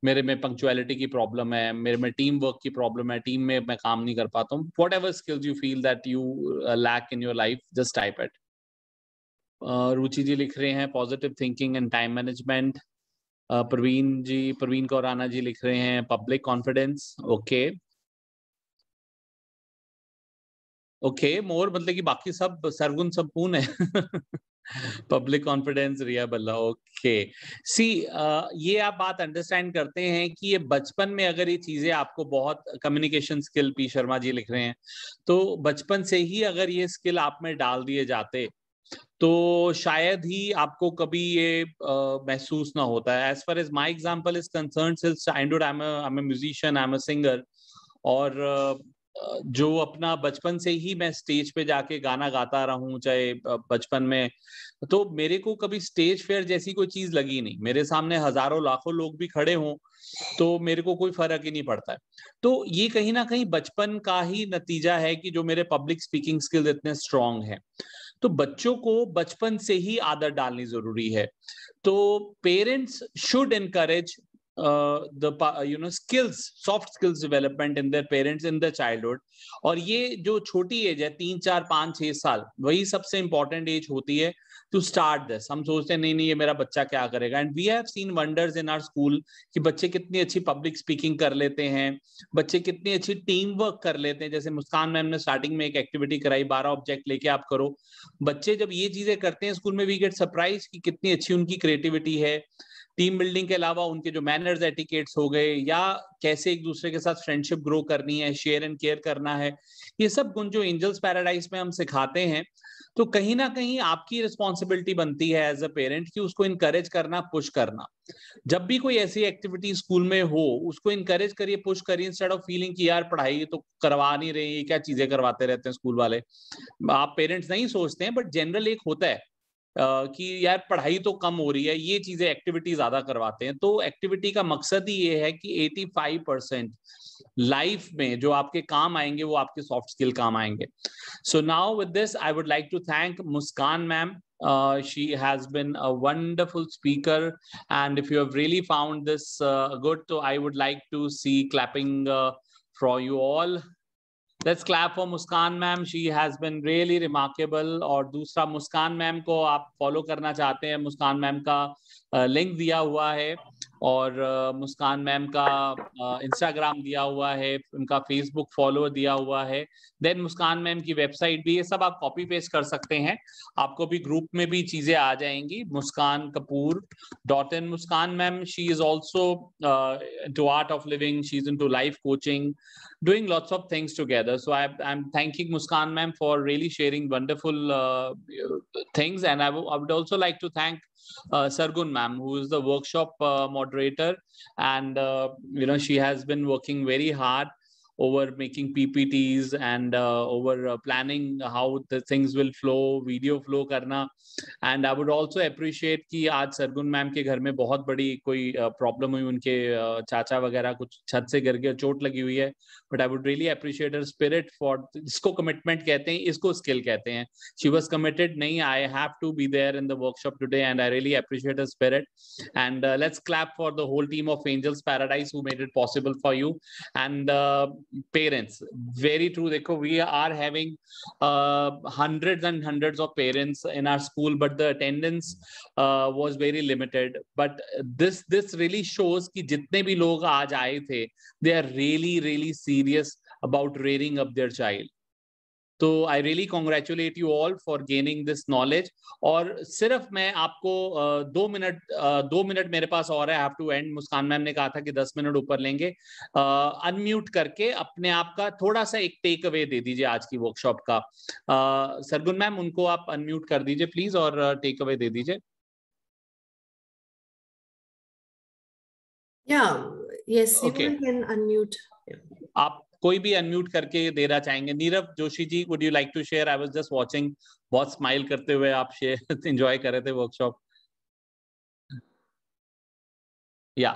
मेरे में पंक्चुअलिटी की प्रॉब्लम है, मेरे में टीम वर्क की प्रॉब्लम है, टीम में मैं काम नहीं कर पाता हूँ. Whatever skills you feel that you lack in your life, just type it. Ruchi ji लिख रहे हैं positive thinking and time management. Praveen Kaur Rana ji लिख रहे हैं पब्लिक कॉन्फिडेंस. ओके मोर, मतलब कि बाकी सब सरगुन संपूर्ण है. पब्लिक कॉन्फिडेंस, रिया बल्ला. ओके सी, ये आप बात अंडरस्टैंड करते हैं कि ये बचपन में अगर ये चीजें आपको बहुत, communication skill, P Sharma ji लिख रहे हैं, तो बचपन से ही अगर ये स्किल आप में डाल दिए जाते तो शायद ही आपको कभी ये महसूस ना होता है. As far as my example is concern, since childhood I am a musician, I am a singer, और जो अपना बचपन से ही मैं स्टेज पे जाके गाना गाता रहा हूँ, चाहे बचपन में, तो मेरे को कभी स्टेज फेयर जैसी कोई चीज लगी नहीं. मेरे सामने हजारों लाखों लोग भी खड़े हों तो मेरे को कोई फर्क ही नहीं पड़ता है. तो ये कहीं ना कहीं बचपन का ही नतीजा है कि जो मेरे पब्लिक स्पीकिंग स्किल्स इतने स्ट्रांग हैं. तो बच्चों को बचपन से ही आदत डालनी जरूरी है. तो parents should encourage the skills, soft skills development in their parents in their childhood. और ये जो छोटी एज है, 3, 4, 5, 6 साल, वही सबसे इंपॉर्टेंट एज होती है टू स्टार्ट दिस. हम सोचते हैं नहीं ये मेरा बच्चा क्या करेगा, and we have seen wonders in our school कि बच्चे कितनी अच्छी पब्लिक स्पीकिंग कर लेते हैं, बच्चे कितनी अच्छी टीम वर्क कर लेते हैं. जैसे मुस्कान मैम ने स्टार्टिंग में एक एक्टिविटी कराई, 12 ऑब्जेक्ट लेके आप करो. बच्चे जब ये चीजें करते हैं स्कूल में, वी गेट सरप्राइज कि कितनी अच्छी उनकी क्रिएटिविटी है. टीम बिल्डिंग के अलावा उनके जो मैनर्स, एटिकेट्स हो गए, या कैसे एक दूसरे के साथ फ्रेंडशिप ग्रो करनी है, शेयर एंड केयर करना है, ये सब गुण जो एंजल्स पैराडाइज में हम सिखाते हैं, तो कहीं ना कहीं आपकी रिस्पॉन्सिबिलिटी बनती है एज अ पेरेंट कि उसको इनकरेज करना, पुश करना। जब भी कोई ऐसी एक्टिविटी स्कूल में हो, उसको इनकरेज करिए, पुश करिए, इंस्टेड ऑफ फीलिंग कि यार पढ़ाई तो करवा नहीं रही, ये क्या चीजें करवाते रहते हैं स्कूल वाले। आप पेरेंट्स नहीं सोचते हैं, बट जनरल एक होता है कि यार पढ़ाई तो कम हो रही है, ये चीजें एक्टिविटी ज्यादा करवाते हैं। तो एक्टिविटी का मकसद ही ये है कि 85% लाइफ में जो आपके काम आएंगे वो आपके सॉफ्ट स्किल काम आएंगे। So now with this I would like to thank Muskan ma'am. She has been a wonderful speaker, and if you have really found this good, so I would like to see clapping for you all. Let's clap for Muskan ma'am. She has been really remarkable. और दूसरा, मुस्कान ma'am को आप follow करना चाहते हैं, मुस्कान ma'am का link दिया हुआ है, और मुस्कान मैम का इंस्टाग्राम दिया हुआ है, उनका फेसबुक फॉलो दिया हुआ है, देन मुस्कान मैम की वेबसाइट भी, ये सब आप कॉपी पेस्ट कर सकते हैं, आपको भी ग्रुप में भी चीजें आ जाएंगी। muskankapoor.in. Muskan ma'am, she is also into art of living, she's into life coaching, doing lots of things together. So I'm thanking Muskan ma'am for really sharing wonderful things, and I would also like to thank Sargun ma'am, who is the workshop moderator, and she has been working very hard over making PPTs and over planning how the things will flow, video flow करना. And I would also appreciate कि आज Sargun ma'am के घर में बहुत बड़ी कोई problem हुई, उनके चाचा वगैरह कुछ छत से गिर गए, चोट लगी हुई है, but I would really appreciate her spirit for, इसको कमिटमेंट कहते हैं, इसको स्किल कहते हैं. शी वाज कमिटेड, नहीं I have to be there in the workshop today, and I really appreciate her spirit. And let's clap for the whole team of Angels Paradise who made it possible for you. And parents, very true, देखो, we are having hundreds and hundreds of parents in our school, but the attendance was very limited. But this really shows कि जितने भी लोग आज आए थे, they are really serious about rearing up their child. तो I really congratulate you all for gaining this knowledge. और सिर्फ मैं आपको 2 मिनट मेरे पास और है, I have to end. Muskan ma'am ने कहा था कि 10 मिनट ऊपर लेंगे. अनम्यूट करके अपने आप का थोड़ा सा एक टेक अवे दे दीजिए आज की वर्कशॉप का. सरगुन मैम, उनको आप अनम्यूट कर दीजिए प्लीज, और टेक अवे दे दीजिए. आप कोई भी अनम्यूट करके देना चाहेंगे. Nirav Joshi ji, would you like to share? I was just watching, बहुत स्माइल करते हुए आप शेयर एंजॉय कर रहे थे वर्कशॉप. या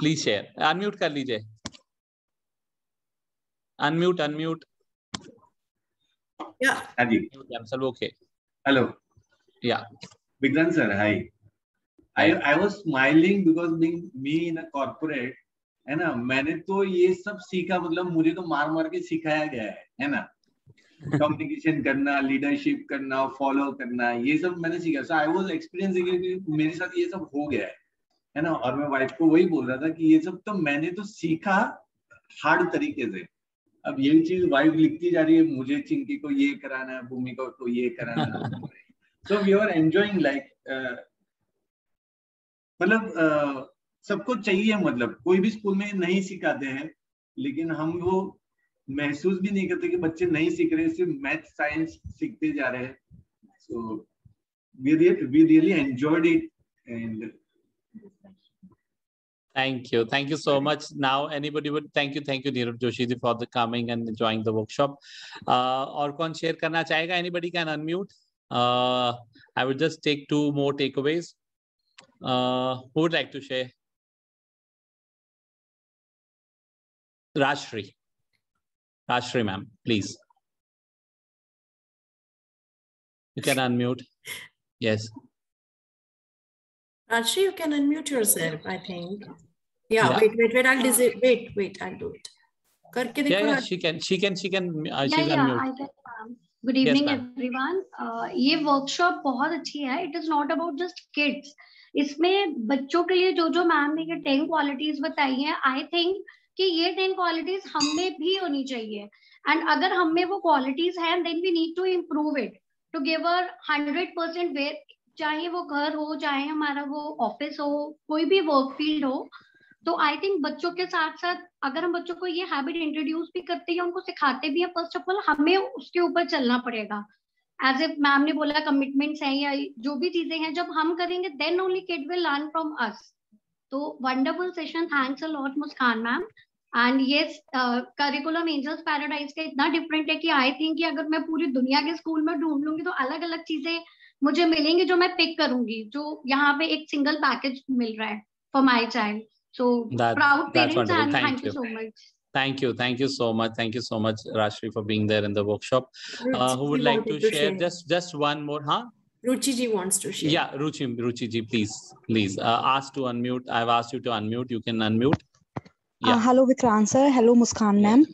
प्लीज शेयर, अनम्यूट कर लीजिए. अनम्यूट. या हाँ जी, सब ओके. हेलो. या Vikrant sir, hi. I was smiling because being me in a corporate, है ना, मैंने तो ये सब सीखा, मतलब मुझे तो मार के सिखाया गया है ना. कम्युनिकेशन करना, लीडरशिप करना, फॉलो करना, ये सब मैंने सीखा. सो आई वाज एक्सपीरियंसिंग कि मेरे साथ ये सब हो गया है ना. और मैं वाइफ को वही बोल रहा था कि ये सब तो मैंने तो सीखा हार्ड तरीके से. अब यही चीज वाइफ लिखती जा रही है, मुझे चिंकी को ये कराना है, भूमिका को ये कराना है. So we are enjoying like, मतलब सबको चाहिए, मतलब कोई भी स्कूल में नहीं सिखाते हैं, लेकिन हम वो महसूस भी नहीं करते कि बच्चे नहीं सीख रहे, सिर्फ मैथ साइंस सीखते जा रहे हैं. So we really enjoyed it. And thank you so much. Now anybody would thank you Neerav Joshi ji for the coming and enjoying the workshop. और कौन शेयर करना चाहेगा? Anybody can unmute. I would just take 2 more takeaways. Who would like to share? Rajshri ma'am, please. You can unmute. Yes. Rajshri, you can unmute yourself, I think. Yeah. Wait. I'll do it. करके देखो. Yeah, she can unmute. I can. Good evening, everyone. ये workshop बहुत अच्छी है. It is not about just kids. इसमें बच्चों के लिए जो मैम ने ये 10 क्वालिटीज बताई हैं, आई थिंक कि ये 10 क्वालिटीज हमें भी होनी चाहिए. एंड अगर हमें वो क्वालिटीज हैं, then we need to improve it to give a 100% चाहे वो घर हो, चाहे हमारा वो ऑफिस हो, कोई भी वर्क फील्ड हो, तो आई थिंक बच्चों के साथ साथ अगर हम बच्चों को ये हैबिट इंट्रोड्यूस भी करते हैं, उनको सिखाते भी हैं, फर्स्ट ऑफ ऑल हमें उसके ऊपर चलना पड़ेगा। एज ए मैम ने बोला कमिटमेंट्स हैं या जो भी चीजें हैं, जब हम करेंगे then only kid will learn from us. तो wonderful session, thanks a lot Muskan ma'am. And yes, curriculum Angels Paradise का इतना डिफरेंट है कि आई थिंक कि अगर मैं पूरी दुनिया के स्कूल में ढूंढ लूंगी तो अलग अलग चीजें मुझे मिलेंगी जो मैं पिक करूंगी, जो यहाँ पे एक सिंगल पैकेज मिल रहा है for my child. So proud That's parents, wonderful. and Thank thank you you. so much. Thank you. Thank you so much. Thank you so much, Rashmi, for being there in the workshop. Who would like to share just one more? Huh? Ruchi ji wants to share. Yeah, Ruchi ji, please. Ask to unmute. I've asked you to unmute. You can unmute. Hello Vikrant sir, hello Muskan ma'am.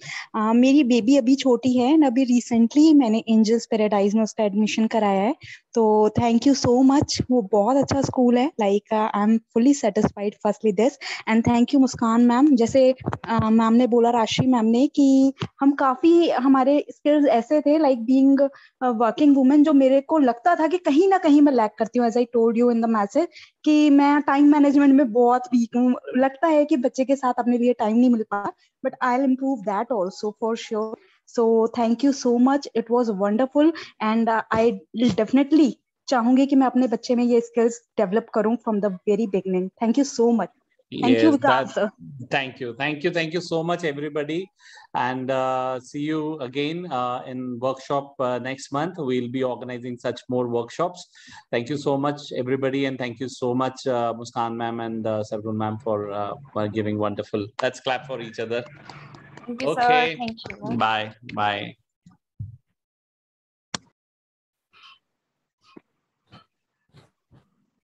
मेरी baby अभी छोटी है and अभी recently मैंने angels paradise में उसका admission कराया है, तो थैंक यू सो मच। वो बहुत अच्छा स्कूल है, like I am fully satisfied firstly this, and thank you Muskan ma'am. जैसे मैम ने बोला, राशि मैम ने, कि हम काफी हमारे स्किल्स ऐसे थे लाइक बीइंग वर्किंग वुमेन, जो मेरे को लगता था कि कहीं ना कहीं मैं लैक करती हूँ, as I told you in the message, कि मैं टाइम मैनेजमेंट में बहुत वीक हूँ। लगता है कि बच्चे के साथ अपने लिए टाइम नहीं मिल पाता, but I will improve that also for sure. So thank you so much, it was wonderful, and I definitely चाहूंगी कि मैं अपने बच्चे में ये स्किल्स डेवलप करूं from the very beginning. Thank you so much. Thank you, Vikrant sir. Thank you so much, everybody, and see you again in workshop next month. We'll be organizing such more workshops. Thank you so much, everybody, and thank you so much, Muskan ma'am and Sargun ma'am, for giving wonderful. Let's clap for each other. Thank you, Okay. sir. Thank you. Bye.